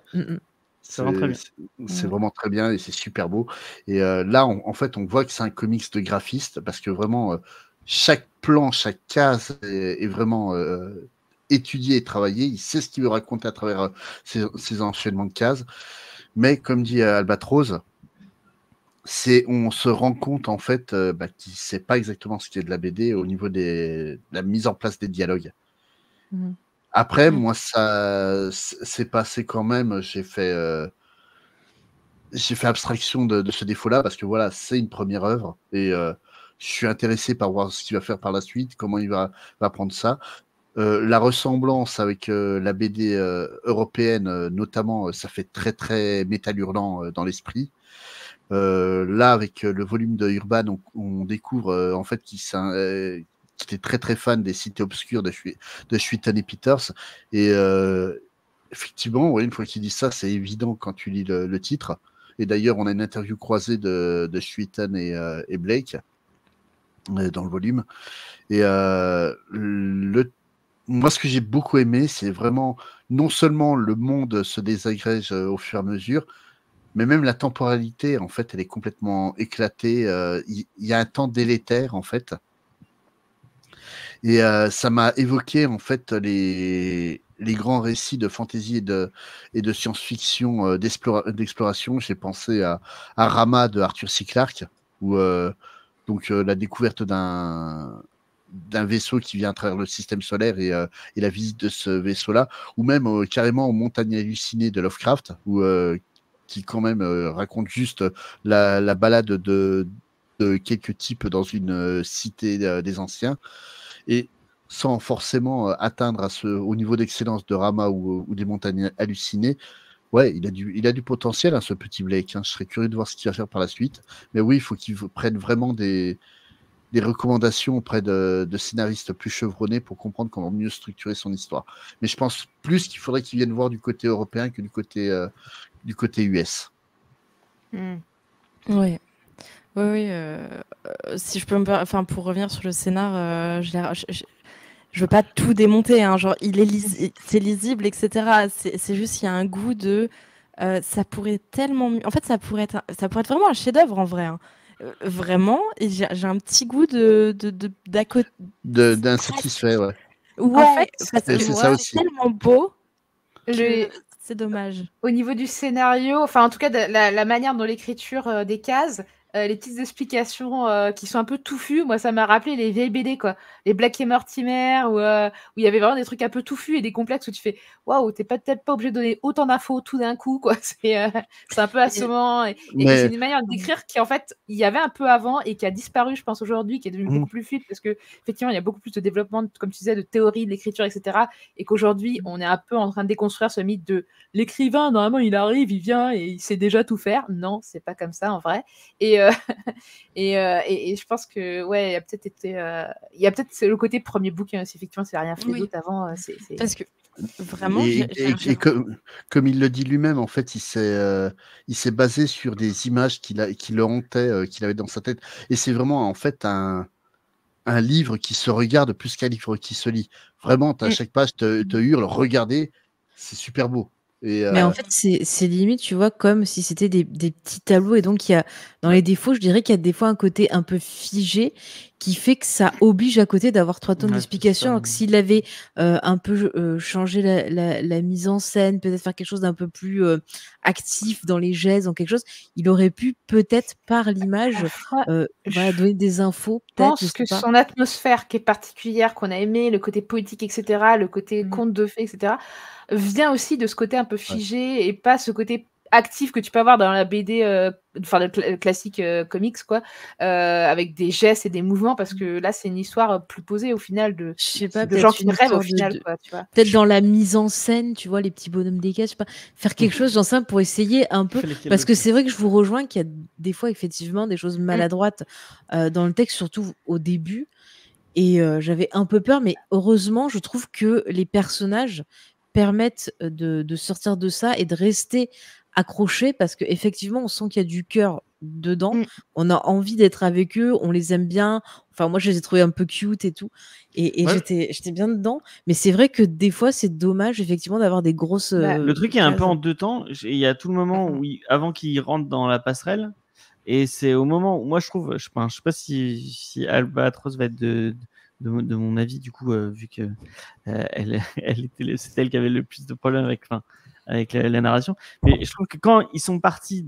C'est vraiment très bien. C'est vraiment très bien et c'est super beau. Et là, en fait, on voit que c'est un comics de graphiste parce que vraiment, chaque plan, chaque case est vraiment étudié et travaillé. Il sait ce qu'il veut raconter à travers ces enchaînements de cases. Mais comme dit Albatros, on se rend compte en fait qu'il ne sait pas exactement ce qu'est de la BD au niveau de la mise en place des dialogues. Après, moi, ça s'est passé quand même. J'ai fait abstraction de ce défaut-là parce que voilà, c'est une première œuvre et je suis intéressé par voir ce qu'il va faire par la suite, comment il va prendre ça. La ressemblance avec la BD européenne, notamment, ça fait très très Métal Hurlant dans l'esprit. Là, avec le volume de Urban, on découvre en fait qu'il était très très fan des cités obscures de Schuiten et Peters. Et effectivement, une fois qu'il dit ça, c'est évident quand tu lis le titre. Et d'ailleurs, on a une interview croisée de Schuiten et Blake dans le volume. Et moi, ce que j'ai beaucoup aimé, c'est vraiment non seulement le monde se désagrège au fur et à mesure, mais même la temporalité, en fait, elle est complètement éclatée. Il y a un temps délétère, en fait. Et ça m'a évoqué, en fait, les grands récits de fantasy et de science-fiction, d'exploration. J'ai pensé à Rama de Arthur C. Clarke, où la découverte d'un vaisseau qui vient à travers le système solaire et la visite de ce vaisseau-là, ou même carrément aux montagnes hallucinées de Lovecraft, qui quand même raconte juste la balade de quelques types dans une cité des anciens, et sans forcément atteindre au niveau d'excellence de Rama ou des montagnes hallucinées. Ouais, il a du potentiel, hein, ce petit Blake. Hein. Je serais curieux de voir ce qu'il va faire par la suite. Mais oui, il faut qu'il prenne vraiment des recommandations auprès de scénaristes plus chevronnés pour comprendre comment mieux structurer son histoire. Mais je pense plus qu'il faudrait qu'il vienne voir du côté européen que du côté US. Oui. Si je peux pour revenir sur le scénar, je veux pas tout démonter, hein, genre c'est lisible, etc. C'est juste qu'il y a un goût de ça pourrait tellement en fait ça pourrait être vraiment un chef-d'œuvre en vrai, hein. Vraiment, et j'ai un petit goût d'insatisfait, ouais. Ouais, en fait, c'est ça aussi. C'est tellement beau. C'est dommage. Au niveau du scénario, enfin en tout cas de la manière dont l'écriture des cases, les petites explications qui sont un peu touffues, moi ça m'a rappelé les vieilles BD quoi, les Black et Mortimer où il y avait vraiment des trucs un peu touffus et des complexes où tu fais waouh, t'es peut-être pas obligé de donner autant d'infos tout d'un coup quoi. C'est un peu assommant et c'est Mais une manière d'écrire qui en fait il y avait un peu avant et qui a disparu je pense aujourd'hui, qui est devenu Mhm. beaucoup plus fluide parce que effectivement il y a beaucoup plus de développement comme tu disais de théorie de l'écriture etc. et qu'aujourd'hui on est un peu en train de déconstruire ce mythe de l'écrivain normalement il arrive, il vient et il sait déjà tout faire. Non, c'est pas comme ça en vrai. Et et je pense que ouais, il y a peut-être été, il y a peut-être le côté premier bouquin aussi. Effectivement, s'il a rien fait Oui. d'autre avant, c'est. Parce que vraiment, et comme il le dit lui-même, en fait, il s'est basé sur des images qui le hantaient, qu'il avait dans sa tête. Et c'est vraiment, en fait, un livre qui se regarde plus qu'un livre qui se lit. Vraiment, à chaque page te hurle, regardez, c'est super beau. Et, Mais en fait, c'est limite, tu vois, comme si c'était des petits tableaux. Et donc, il y a, dans les défauts, je dirais qu'il y a des fois un côté un peu figé qui fait que ça oblige à côté d'avoir 3 tomes Ouais, d'explication. c'est ça. Alors que s'il avait un peu changé la mise en scène, peut-être faire quelque chose d'un peu plus actif dans les gestes, dans quelque chose, il aurait pu peut-être par l'image voilà, donner des infos. Je pense Je sais que pas. son atmosphère qui est particulière, qu'on a aimé, le côté poétique, etc., le côté conte de fées, etc., vient aussi de ce côté un peu figé et pas ce côté actif que tu peux avoir dans la BD, enfin le classique comics, quoi, avec des gestes et des mouvements, parce que là, c'est une histoire plus posée au final de Je sais pas, gens peut-être qui une rêvent au histoire final, quoi, tu vois. peut-être dans la mise en scène, tu vois, les petits bonhommes des cases, je sais pas, faire quelque chose dans ça pour essayer un peu. Parce que c'est vrai que je vous rejoins qu'il y a des fois, effectivement, des choses maladroites dans le texte, surtout au début. Et j'avais un peu peur, mais heureusement, je trouve que les personnages permettent de sortir de ça et de rester accrochés parce qu'effectivement, on sent qu'il y a du cœur dedans. On a envie d'être avec eux, on les aime bien. Enfin, moi, je les ai trouvés un peu cute et tout. Et Ouais. j'étais bien dedans. Mais c'est vrai que des fois, c'est dommage, effectivement, d'avoir des grosses. Le truc est un peu cases. en deux temps. Il y a tout le moment où avant qu'il rentre dans la passerelle, et c'est au moment où moi je trouve, je sais pas si Albatros va être de mon avis du coup, vu que c'était elle qui avait le plus de problèmes avec la narration. Mais je trouve que quand ils sont partis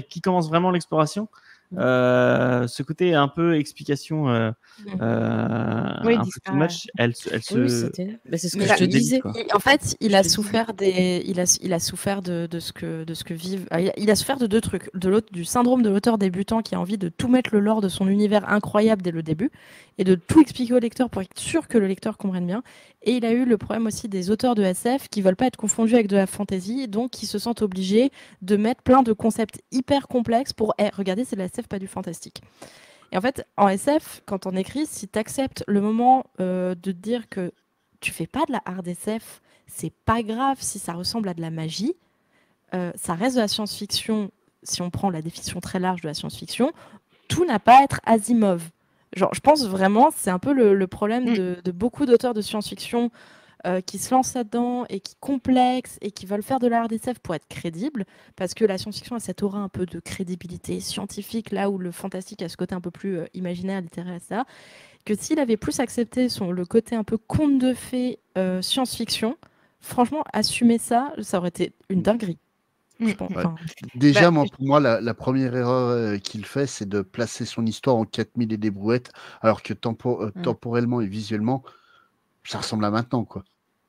qui commence vraiment l'exploration, ce côté un peu explication, un peu too much, elle se, Oui, c'est ce que Mais je te disais. En fait, il a souffert il a souffert de ce que vivent. Il a souffert de deux trucs. Du syndrome de l'auteur débutant qui a envie de tout mettre le lore de son univers incroyable dès le début et de tout expliquer au lecteur pour être sûr que le lecteur comprenne bien. Et il a eu le problème aussi des auteurs de SF qui veulent pas être confondus avec de la fantasy, donc qui se sentent obligés de mettre plein de concepts hyper complexes pour regardez, c'est de la SF, pas du fantastique. Et en fait, en SF, quand on écrit, si tu acceptes le moment de te dire que tu fais pas de la hard SF, c'est pas grave si ça ressemble à de la magie, ça reste de la science-fiction. Si on prend la définition très large de la science-fiction, tout n'a pas à être Asimov. Genre, je pense vraiment, c'est un peu le problème de beaucoup d'auteurs de science-fiction qui se lancent là-dedans et qui complexent et qui veulent faire de la RDSF pour être crédibles, parce que la science-fiction a cette aura un peu de crédibilité scientifique, là où le fantastique a ce côté un peu plus imaginaire, littéraire, etc. Que s'il avait plus accepté le côté un peu conte de fées science-fiction, franchement, assumer ça, ça aurait été une dinguerie. Je pense. Ouais. Déjà, pour moi, la première erreur qu'il fait, c'est de placer son histoire en 4000 et des brouettes, alors que temporellement et visuellement, ça ressemble à maintenant, quoi.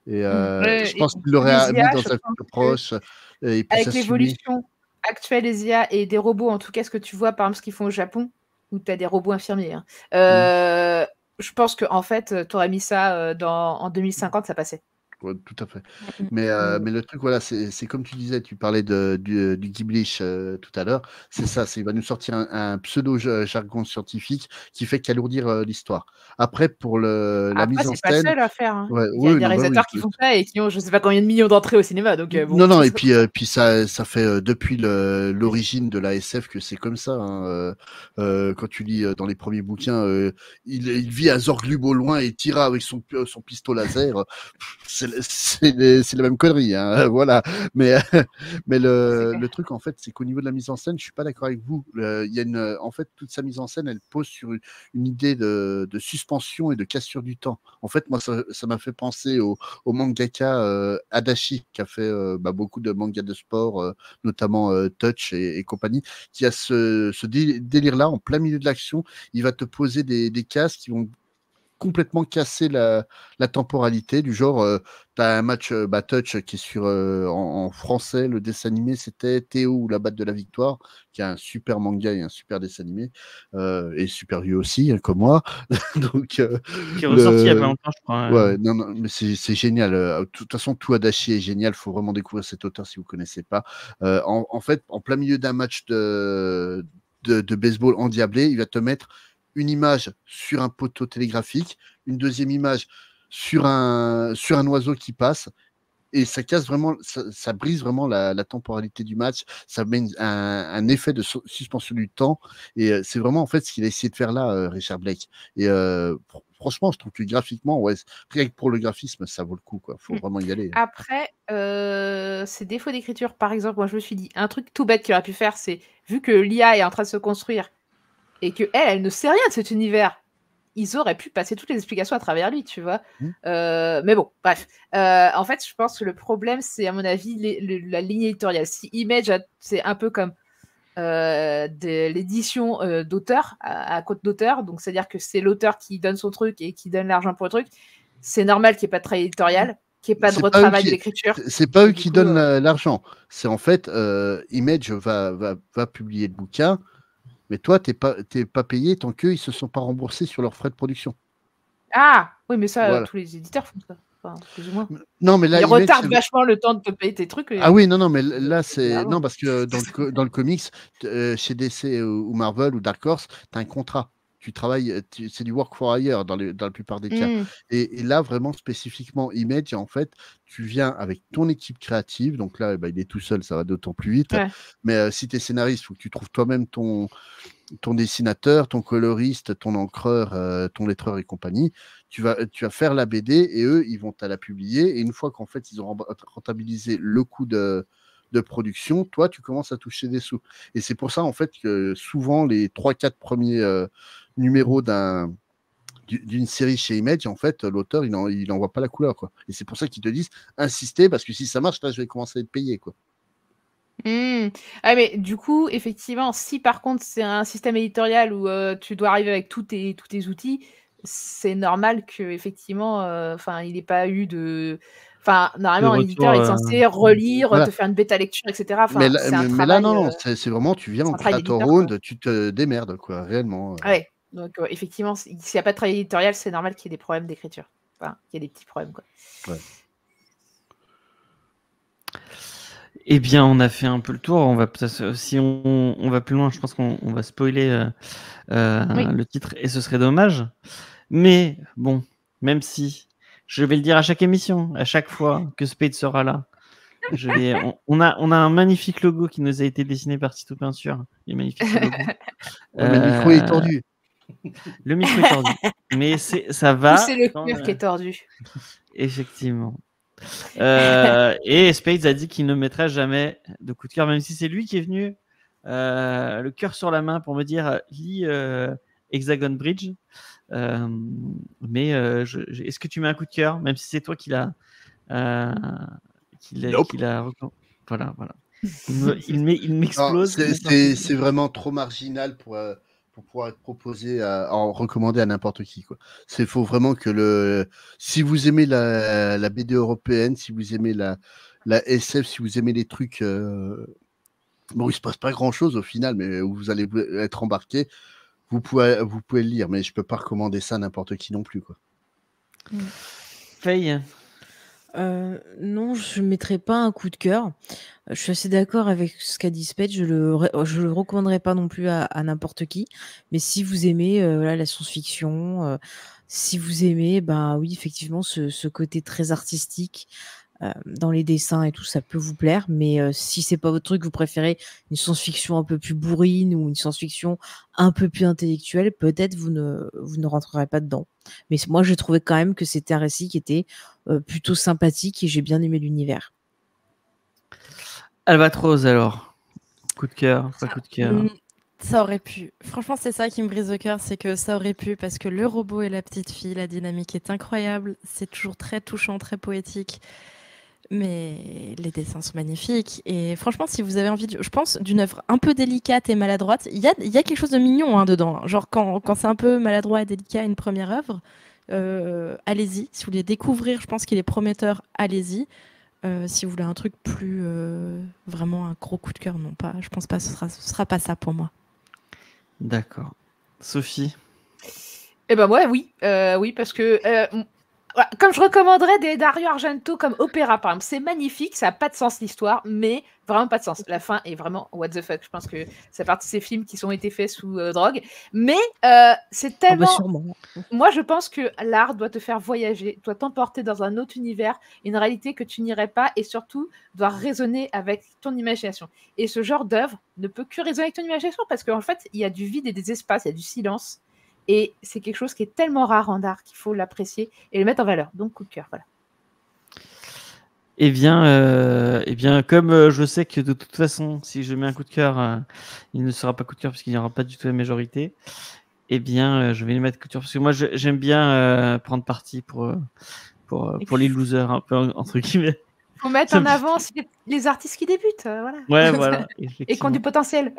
Et je pense qu'il l'aurait mis dans un futur proche. Et puis avec l'évolution actuelle des IA et des robots, en tout cas, ce que tu vois, par exemple, ce qu'ils font au Japon, où tu as des robots infirmiers, hein, je pense qu'en fait, tu aurais mis ça en 2050, ça passait. Ouais, tout à fait. Mais le truc, voilà, c'est comme tu disais, tu parlais du Giblish tout à l'heure. C'est ça, il va nous sortir un pseudo-jargon scientifique qui fait qu'alourdir l'histoire. Après, pour la mise en scène. C'est pas le seul à faire. Hein. Ouais, il y a des réalisateurs qui font ça et qui ont je sais pas combien de millions d'entrées au cinéma. Donc, bon, non, et puis ça fait depuis l'origine de la SF que c'est comme ça. Hein. Quand tu lis dans les premiers bouquins, il vit à Zorglub au loin et tira avec son pistolet laser. C'est c'est la même connerie, hein, voilà. Mais, mais C'est le clair. truc, en fait, c'est qu'au niveau de la mise en scène, je suis pas d'accord avec vous. Il y a en fait, toute sa mise en scène, elle pose sur une idée de suspension et de cassure du temps. En fait, moi, ça m'a fait penser au mangaka Adachi, qui a fait beaucoup de mangas de sport, notamment Touch et compagnie, qui a ce délire-là, en plein milieu de l'action, il va te poser des cases qui vont complètement casser la temporalité, du genre, tu as un match Touch qui est sur, en français, le dessin animé, c'était Théo ou la batte de la victoire, qui est un super manga et un super dessin animé, et super vieux aussi, hein, comme moi. Donc, Qui est ressorti il y a pas longtemps, je crois. ouais, non, mais c'est génial. De toute façon, tout Adachi est génial. Il faut vraiment découvrir cet auteur si vous ne connaissez pas. En fait, en plein milieu d'un match de baseball endiablé, il va te mettre une image sur un poteau télégraphique, une deuxième image sur un oiseau qui passe. Et ça casse vraiment, ça brise vraiment la temporalité du match. Ça met un effet de suspension du temps. Et c'est vraiment en fait ce qu'il a essayé de faire là, Richard Blake. Et franchement, je trouve que graphiquement, ouais, rien que pour le graphisme, ça vaut le coup, quoi. Faut vraiment y aller. Après, ces défauts d'écriture, par exemple, moi je me suis dit, un truc tout bête qu'il aurait pu faire, c'est, vu que l'IA est en train de se construire et que elle ne sait rien de cet univers, ils auraient pu passer toutes les explications à travers lui, tu vois. Mais bon, bref. En fait, je pense que le problème, c'est à mon avis la ligne éditoriale. Si Image, c'est un peu comme de l'édition d'auteur, à compte d'auteur, donc c'est-à-dire que c'est l'auteur qui donne son truc et qui donne l'argent pour le truc, c'est normal qu'il n'y ait pas de travail éditorial, qu'il n'y ait pas de C'est pas eux retravail de qui, l'écriture. c'est pas eux Et du qui coup, donnent l'argent. C'est en fait, Image va publier le bouquin, mais toi, t'es pas payé tant qu'eux, ils se sont pas remboursés sur leurs frais de production. Ah, oui, mais ça, Voilà. tous les éditeurs font ça, enfin, plus ou moins. Non, mais là, Ils Image, retardent vachement le temps de te payer tes trucs. ah oui, non, mais là, c'est. Généralement. Non, parce que dans le comics, chez DC ou Marvel ou Dark Horse, tu as un contrat. Tu travailles, c'est du work for hire dans la plupart des cas. Et là, vraiment spécifiquement, Image, en fait, tu viens avec ton équipe créative. Donc là, il est tout seul, ça va d'autant plus vite. Ouais. Mais si tu es scénariste, il faut que tu trouves toi-même ton dessinateur, ton coloriste, ton encreur, ton lettreur et compagnie. Tu vas faire la BD et eux, ils vont te la publier. Et une fois qu'en fait, ils ont rentabilisé le coût de production, toi, tu commences à toucher des sous. Et c'est pour ça, en fait, que souvent, les 3-4 premiers numéros d'une série chez Image, en fait, l'auteur, il n'envoie pas la couleur, quoi. Et c'est pour ça qu'ils te disent, insistez, parce que si ça marche, là, je vais commencer à être payé, quoi. Ah, mais du coup, effectivement, si par contre c'est un système éditorial où tu dois arriver avec tous tes outils, c'est normal que effectivement, il n'ait pas eu de. Enfin, normalement, l'éditeur est censé relire, Voilà. te faire une bêta lecture, etc. Mais Enfin, c'est un là, travail. non, c'est vraiment, tu viens c'est en un travail creator d'éditeur, quoi. round, tu te démerdes, quoi, réellement. Ouais, donc effectivement, s'il n'y a pas de travail éditorial, c'est normal qu'il y ait des problèmes d'écriture. Enfin, qu'il y ait des petits problèmes, quoi. Ouais. Eh bien, on a fait un peu le tour. On va peut-être, si on va plus loin, je pense qu'on va spoiler le titre et ce serait dommage. Mais bon, même si je vais le dire à chaque émission, à chaque fois que Spade sera là, on a un magnifique logo qui nous a été dessiné par Tito Peinture. Il est magnifique ce logo. Mais le micro est tordu. Le micro est tordu. Mais ça va. Ou c'est le cuir qui est tordu. Effectivement. Et Spades a dit qu'il ne mettrait jamais de coup de cœur, même si c'est lui qui est venu le cœur sur la main pour me dire lis Hexagon Bridge. Mais est-ce que tu mets un coup de cœur, même si c'est toi qui l'a voilà. Il m'explose. C'est vraiment trop marginal pour pouvoir être proposé, recommandé à n'importe qui, quoi. C'est faut vraiment que si vous aimez la BD européenne, si vous aimez la SF, si vous aimez les trucs, bon, il se passe pas grand chose au final, mais où vous allez être embarqué, vous pouvez le lire, mais je peux pas recommander ça à n'importe qui non plus, quoi. Faye. Non, je ne mettrai pas un coup de cœur. Je suis assez d'accord avec ce qu'a dit Spade. Je le recommanderai pas non plus à n'importe qui. Mais si vous aimez la science-fiction, si vous aimez, oui, effectivement, ce côté très artistique, dans les dessins et tout, ça peut vous plaire. Mais si c'est pas votre truc, vous préférez une science-fiction un peu plus bourrine ou une science-fiction un peu plus intellectuelle, peut-être vous ne rentrerez pas dedans. Mais moi, j'ai trouvé quand même que c'était un récit qui était plutôt sympathique et j'ai bien aimé l'univers. Albatros, alors. Coup de cœur, pas coup de cœur. Ça aurait pu. Franchement, c'est ça qui me brise le cœur, c'est que ça aurait pu, parce que le robot et la petite fille, la dynamique est incroyable. C'est toujours très touchant, très poétique. Mais les dessins sont magnifiques. Et franchement, si vous avez envie, je pense, d'une œuvre un peu délicate et maladroite, il y a quelque chose de mignon dedans. Genre, quand c'est un peu maladroit et délicat une première œuvre, allez-y. Si vous voulez découvrir, je pense qu'il est prometteur, allez-y. Si vous voulez un truc plus vraiment un gros coup de cœur, non pas. Je pense pas, ce sera pas ça pour moi. D'accord. Sophie. Eh ben ouais, oui, parce que comme je recommanderais des Dario Argento comme opéra, par exemple, c'est magnifique, ça n'a pas de sens l'histoire, mais vraiment pas de sens. La fin est vraiment what the fuck. Je pense que c'est partie de ces films qui ont été faits sous drogue, mais c'est tellement. Sûrement. Moi, je pense que l'art doit te faire voyager, doit t'emporter dans un autre univers, une réalité que tu n'irais pas, et surtout doit résonner avec ton imagination. Et ce genre d'œuvre ne peut que résonner avec ton imagination parce qu'en fait, il y a du vide et des espaces, il y a du silence. Et c'est quelque chose qui est tellement rare en art qu'il faut l'apprécier et le mettre en valeur. Donc, coup de cœur, voilà. Eh bien, comme je sais que de toute façon, si je mets un coup de cœur, il ne sera pas coup de cœur parce qu'il n'y aura pas du tout la majorité. Eh bien, je vais lui mettre coup de cœur parce que moi, j'aime bien prendre parti pour les losers, un peu entre guillemets. Il faut mettre en avant les artistes qui débutent, voilà. Ouais, voilà. Et qui ont du potentiel.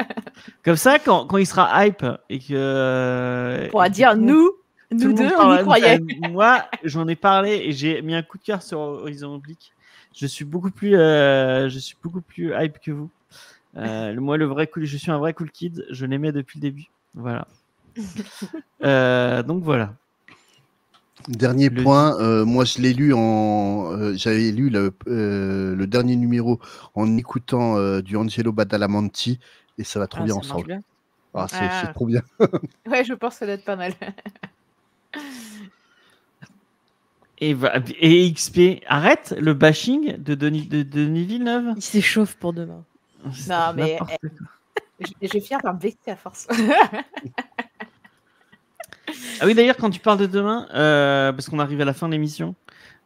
Comme ça, quand il sera hype et que... On pourra dire, nous deux, on y croyait. Moi, j'en ai parlé et j'ai mis un coup de cœur sur Horizon Oblique. Je suis beaucoup plus hype que vous. Moi, je suis un vrai cool kid. Je l'aimais depuis le début. Voilà. Donc voilà. Dernier point, moi je l'ai lu j'avais lu le dernier numéro en écoutant du Angelo Badalamenti et ça va trop bien ensemble. Bien. C'est trop bien. Ouais, je pense que ça doit être pas mal. Et XP, arrête le bashing de Denis Villeneuve. Il s'échauffe pour demain. Non, mais je finis par me vexer à force. Ah oui, d'ailleurs, quand tu parles de demain, parce qu'on arrive à la fin de l'émission,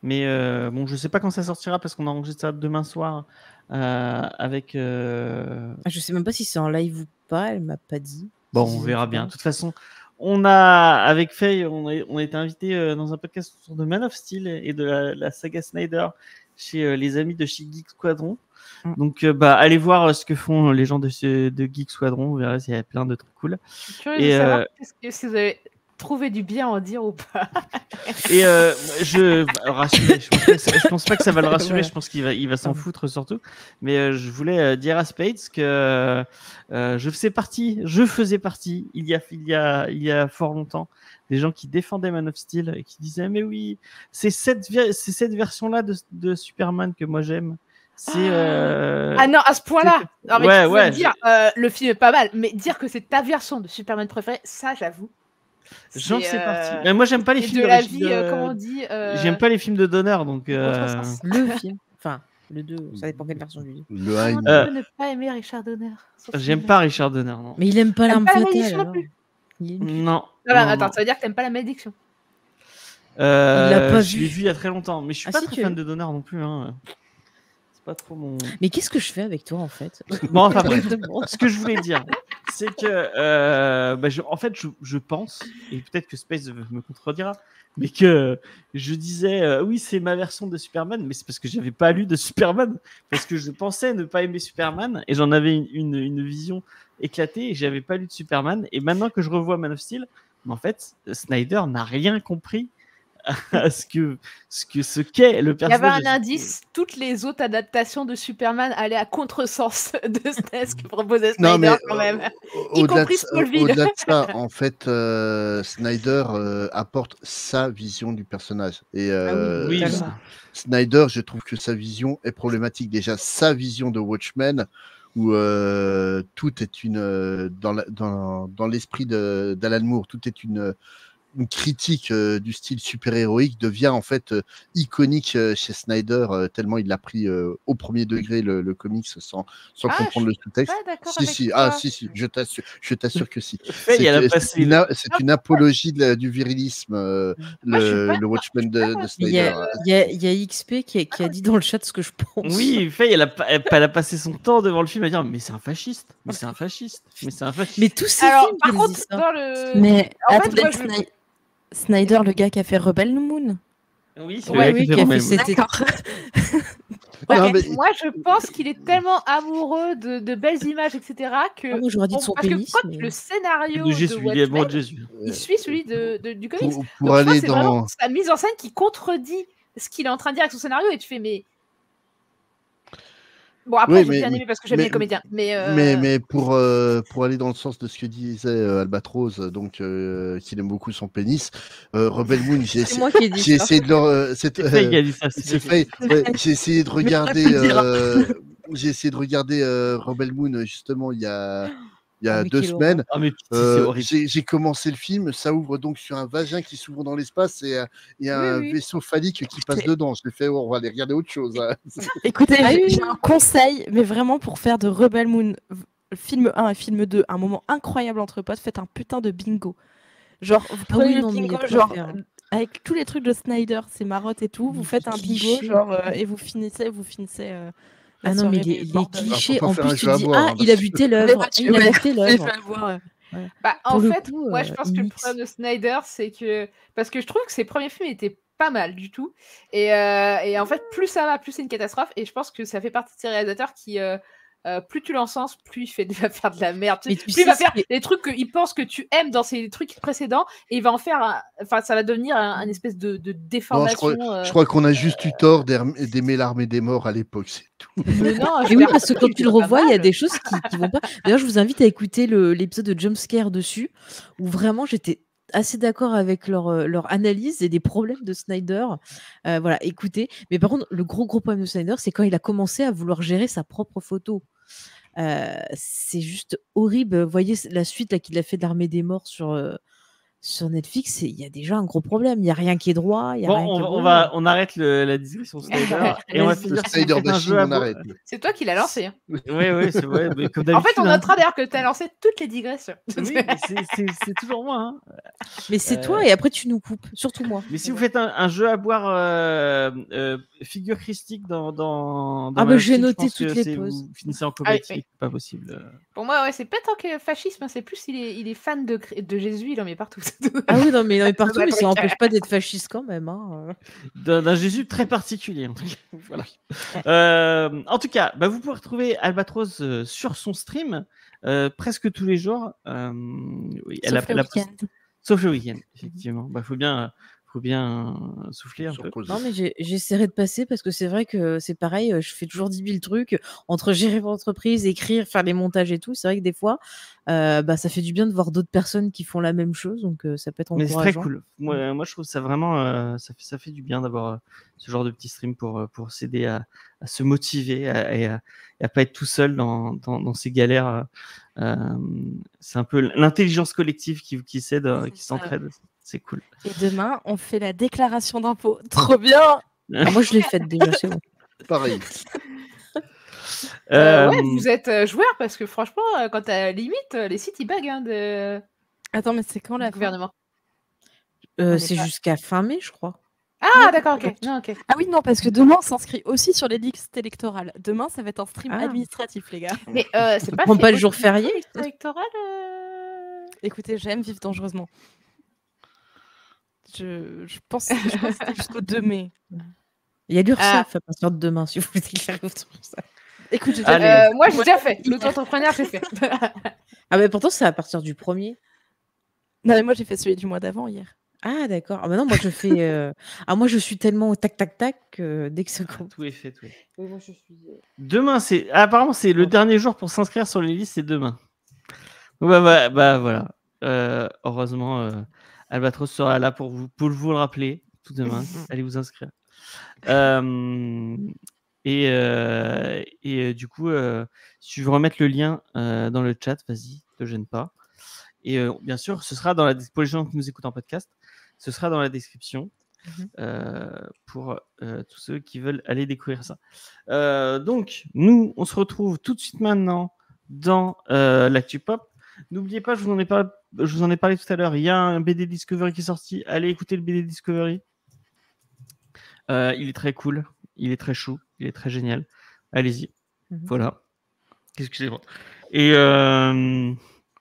mais bon, je sais pas quand ça sortira parce qu'on enregistre ça demain soir avec. Je sais même pas si c'est en live ou pas, elle m'a pas dit. Bon, on verra bien. De toute façon, avec Faye, on a été invité dans un podcast autour de Man of Steel et de la saga Snyder chez les amis de chez Geek Squadron. Donc, allez voir ce que font les gens de Geek Squadron. Vous verrez, il y a plein de trucs cool. Je suis curieux de savoir si vous avez trouvé du bien à en dire ou pas. Et je pense pas que ça va le rassurer. Je pense qu'il va s'en foutre surtout. Mais je voulais dire à Spades que je faisais partie il y a fort longtemps des gens qui défendaient Man of Steel et qui disaient mais oui, c'est cette version-là de Superman que moi j'aime. Ah non, à ce point-là. Dire le film est pas mal, mais dire que c'est ta version de Superman préférée, ça j'avoue. J'en sais parti. Mais moi j'aime pas les films de la vie, comment on dit. J'aime pas les films de Donner, donc. Le film, enfin le 2, ça dépend quelle version du livre. Comment tu peux ne pas aimer Richard Donner? J'aime pas Richard Donner, non. Mais il aime pas l'arme fatale. Non. Attends, ça veut dire que t'aimes pas la malédiction. Il l'a pas vu. Je l'ai vu il y a très longtemps, mais je suis pas très fan de Donner non plus. Pas trop mon... Mais qu'est-ce que je fais avec toi en fait? Bon, enfin bref, ce que je voulais dire, c'est que en fait, je pense, et peut-être que Space me contredira, mais que je disais oui, c'est ma version de Superman, mais c'est parce que j'avais pas lu de Superman, parce que je pensais ne pas aimer Superman et j'en avais une vision éclatée et j'avais pas lu de Superman. Et maintenant que je revois Man of Steel, en fait, Snyder n'a rien compris à ce qu'est le personnage. Il y avait un indice, toutes les autres adaptations de Superman allaient à contresens de ce que proposait Snyder quand même. Y compris Smallville. Au-delà de ça, en fait, Snyder apporte sa vision du personnage. Et Snyder, je trouve que sa vision est problématique. Déjà, sa vision de Watchmen, où tout est dans l'esprit d'Alan Moore, tout est une une critique du style super-héroïque devient en fait iconique chez Snyder, tellement il l'a pris au premier degré le comics sans comprendre le sous-texte. Si, je t'assure que si. C'est une apologie du virilisme, le Watchmen de Snyder. Il y a XP qui a dit dans le chat ce que je pense. Oui, Faye, elle a passé son temps devant le film à dire mais c'est un fasciste, mais c'est un fasciste, mais c'est un fasciste. Mais tous ces Alors, films, par ils contre, disent ça. dans le. Mais En fait, attendez, moi, je- Snyder, le gars qui a fait Rebel Moon. Oui, c'est Ouais, vrai oui, qu'il qui a fait fait Rebel Moon. D'accord. Non, Ok, mais- moi, je pense qu'il est tellement amoureux de belles images, etc. que. Ah, moi, j'aurais dit de son parce que pénis, quand mais- le scénario De de Jésus, il est amoureux Watchmen, de Jésus. il suit celui du comics. Pour Donc, tu vois, aller c'est vraiment dans. sa mise en scène qui contredit ce qu'il est en train de dire avec son scénario et tu fais mais. Bon, après, Oui, j'ai mais- bien aimé parce que j'aime mais- bien les comédiens. Mais pour aller dans le sens de ce que disait Albatros, donc qu'il aime beaucoup son pénis, Rebel Moon, C'est moi qui ai dit j'ai ça. essayé de leur. C'est Faye qui a dit ça. C'est fait. Ouais, j'ai essayé de regarder. J'ai essayé de regarder Rebel Moon justement il y a Ah, mais 2 quelle semaines. Ah mais c'est horrible. J'ai commencé le film, ça ouvre donc sur un vagin qui s'ouvre dans l'espace et un oui. vaisseau phallique qui passe dedans. Je l'ai fait, on va aller regarder autre chose. Hein. Écoutez, Ah oui, j'ai oui. un conseil, mais vraiment pour faire de Rebel Moon film 1 et film 2 un moment incroyable entre potes, faites un putain de bingo. Genre, vous prenez oui, le non, mais il y a bingo, de quoi genre, faire. avec tous les trucs de Snyder, ses marottes et tout, vous faites un bingo, clichés. genre, et vous finissez Ah non, mais les Alors, clichés, faut pas en faire plus, un tu jeu à dis boire, ah, hein, il a parce vu que- telle œuvre, il a vu telle œuvre. Bah, en Pour le fait, coup, moi, je pense que le mix. problème de Snyder, c'est que. Parce que je trouve que ses premiers films étaient pas mal du tout. Et en fait, plus ça va, plus c'est une catastrophe. Et je pense que ça fait partie de ces réalisateurs qui. Plus tu l'encenses, plus il va faire de la merde. Mais tu Plus il va sais, faire c'est- des trucs qu'il pense que tu aimes dans ses trucs précédents. Et il va en faire. Enfin, ça va devenir un espèce de Non, déformation. je crois qu'on a juste eu tort d'aimer l'armée des morts à l'époque, c'est tout. Mais non, Et oui, parce que quand tu le revois, il y a des des choses qui vont pas. D'ailleurs, je vous invite à écouter l'épisode de Jumpscare dessus, où vraiment j'étais assez d'accord avec leur analyse et des problèmes de Snyder. Voilà, écoutez. Mais par contre, le gros problème de Snyder, c'est quand il a commencé à vouloir gérer sa propre photo. C'est juste horrible. Vous voyez la suite là, qu'il a fait de l'Armée des Morts sur Netflix, il y a déjà un gros problème. Il n'y a rien qui est droit. Il y a Bon, rien qui est on arrête la digression Snyder et on va Vas-y. finir Le sur Snyder un jeu bashing, à on boire. arrête. C'est toi qui l'as lancé. Hein. Oui, c'est vrai. Mais comme En fait, d'habitude. on hein. notera d'ailleurs que tu as lancé toutes les digressions. Oui, mais c'est toujours moi. Hein. Mais c'est toi et après tu nous coupes, surtout moi. Mais si vous faites un jeu à boire figure christique dans Ah bah, ma j'ai fiche, je noté pense que toutes les c'est- pauses. Vous finissez en Ah oui, comédie, oui. c'est pas possible. Pour moi, ouais, c'est pas tant que fascisme, hein, c'est plus il est fan de Jésus, il en met partout. Ah oui, non, mais partout, mais truc. ça n'empêche pas d'être fasciste quand même. Hein. D'un Jésus très particulier. En tout cas. Voilà. En tout cas, bah, vous pouvez retrouver Albatros sur son stream presque tous les jours. Oui, Sauf le week-end. Sauf le week-end, effectivement. Bah, faut bien souffler un peu. Non, mais j'essaierai de passer parce que c'est vrai que c'est pareil, je fais toujours 10 000 trucs entre gérer mon entreprise, écrire, faire les montages et tout. C'est vrai que des fois, ça fait du bien de voir d'autres personnes qui font la même chose, donc ça peut être Mais c'est encourageant. très cool. Moi, je trouve ça vraiment, ça fait du bien d'avoir ce genre de petit stream pour s'aider à se motiver et à pas être tout seul dans ces galères. C'est un peu l'intelligence collective qui s'aide, qui s'entraide. C'est cool. Et demain, on fait la déclaration d'impôt. Trop bien. Ah, moi, je l'ai faite déjà, c'est bon. Pareil. Ouais, vous êtes joueur parce que franchement, quand t'as limite, les sites ils bug hein, de Attends, mais c'est quand la fin gouvernement. C'est jusqu'à fin mai, je crois. Ah, d'accord, ok. Non, ok. Ah oui, non, parce que demain, on s'inscrit aussi sur les listes électorales. Demain, ça va être un stream Ah. administratif, les gars. Mais c'est pas. prends fait pas le jour aussi férié électoral. Écoutez, j'aime vivre dangereusement. Je pense que c'était jusqu'au 2 mai. Il y a l'URSSAF à partir de demain, si vous voulez déclarer votre ça. Écoute, j'ai Allez. déjà fait. Moi, j'ai déjà fait. L'auto-entrepreneur, j'ai fait. Ah, mais pourtant, c'est à partir du 1er. Non, mais moi, j'ai fait celui du mois d'avant hier. Ah, d'accord. Ah, bah non, moi, je fais. moi, je suis tellement au tac-tac-tac que dès que ça compte. Tout est fait. Tout est fait. Oui, moi, je suis. Demain, apparemment c'est le dernier jour pour s'inscrire sur les listes, c'est demain. Donc, bah, voilà. Heureusement, Albatros sera là pour vous le rappeler tout demain. Allez vous inscrire. Et du coup, si tu veux remettre le lien dans le chat, vas-y, te gêne pas. Et bien sûr, ce sera pour les gens qui nous écoutent en podcast. Ce sera dans la description pour tous ceux qui veulent aller découvrir ça. Donc, nous, on se retrouve tout de suite maintenant dans l'actu pop. N'oubliez pas, je vous en ai parlé tout à l'heure, il y a un BD Discovery qui est sorti. Allez écouter le BD Discovery. Il est très cool, il est très chou, il est très génial. Allez-y. Voilà. Qu'est-ce que j'ai dit ?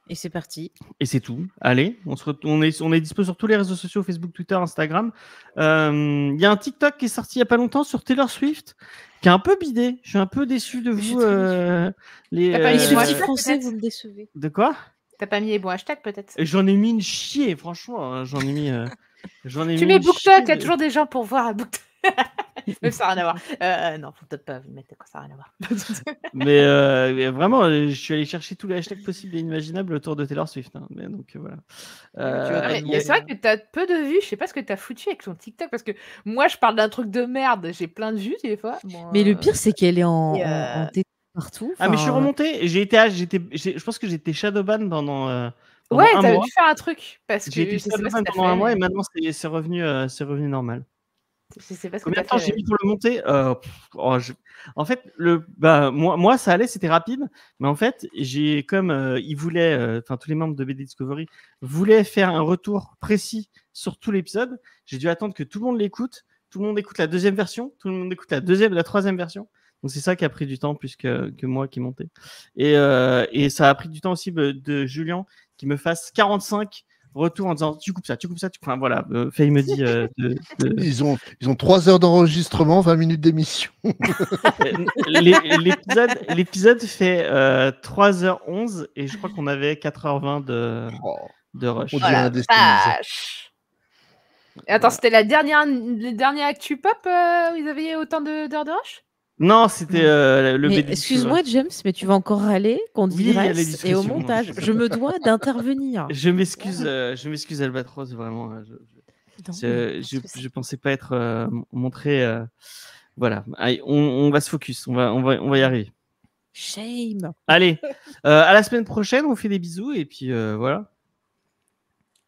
Et c'est parti. Et c'est tout. Allez, on est dispo sur tous les réseaux sociaux, Facebook, Twitter, Instagram. Il y a un TikTok qui est sorti il n'y a pas longtemps sur Taylor Swift, qui est un peu bidé. Je suis un peu déçu de vous. T'as pas mis les bons hashtags, français, peut-être vous me décevez. De quoi ? T'as pas mis les bons hashtags, peut-être? J'en ai mis une chier, franchement. Hein, j'en ai mis. Tu mets BookTok, il y a toujours des gens pour voir à BookTok. Même ça n'a rien à voir. Non, faut peut-être pas mettre quoi, ça n'a rien à voir. mais vraiment, je suis allé chercher tous les hashtags possibles et imaginables autour de Taylor Swift. Hein, mais donc voilà. Mais c'est vrai que tu as peu de vues. Je sais pas ce que tu as foutu avec ton TikTok parce que moi, je parle d'un truc de merde. J'ai plein de vues des fois. Bon, Mais le pire, c'est qu'elle est en TikTok partout. Ah, mais je suis remonté. Je pense que j'étais Shadowban pendant ouais, un t'avais mois. dû faire un truc. Parce que J'ai été Shadowban pendant un mois et maintenant c'est revenu normal. Je sais pas ce que Combien t'as de temps fait. j'ai mis pour le monter En fait, moi, ça allait, c'était rapide. Mais en fait, ils voulaient, tous les membres de BD Discovery voulaient faire un retour précis sur tout l'épisode. J'ai dû attendre que tout le monde l'écoute. Tout le monde écoute la deuxième version. Tout le monde écoute la troisième version. Donc, c'est ça qui a pris du temps plus que moi qui montais. Et ça a pris du temps aussi de Julien qui me fasse 45 retour en disant tu coupes ça. Enfin voilà, Faye me dit. Ils ont 3 heures d'enregistrement, 20 minutes d'émission. L'épisode fait 3h11 et je crois qu'on avait 4h20 de rush. On dirait un vache. Et attends, c'était le dernier Actu Pop où ils avaient autant d'heures de rush? Non, c'était le BD. Excuse-moi, James, mais tu vas encore râler qu'on digresse les et au montage. Je me dois d'intervenir. Je m'excuse, Albatros, vraiment. Je pensais pas être montré. Voilà, allez, on va se focus, on va y arriver. Shame. Allez, à la semaine prochaine, on fait des bisous et puis voilà.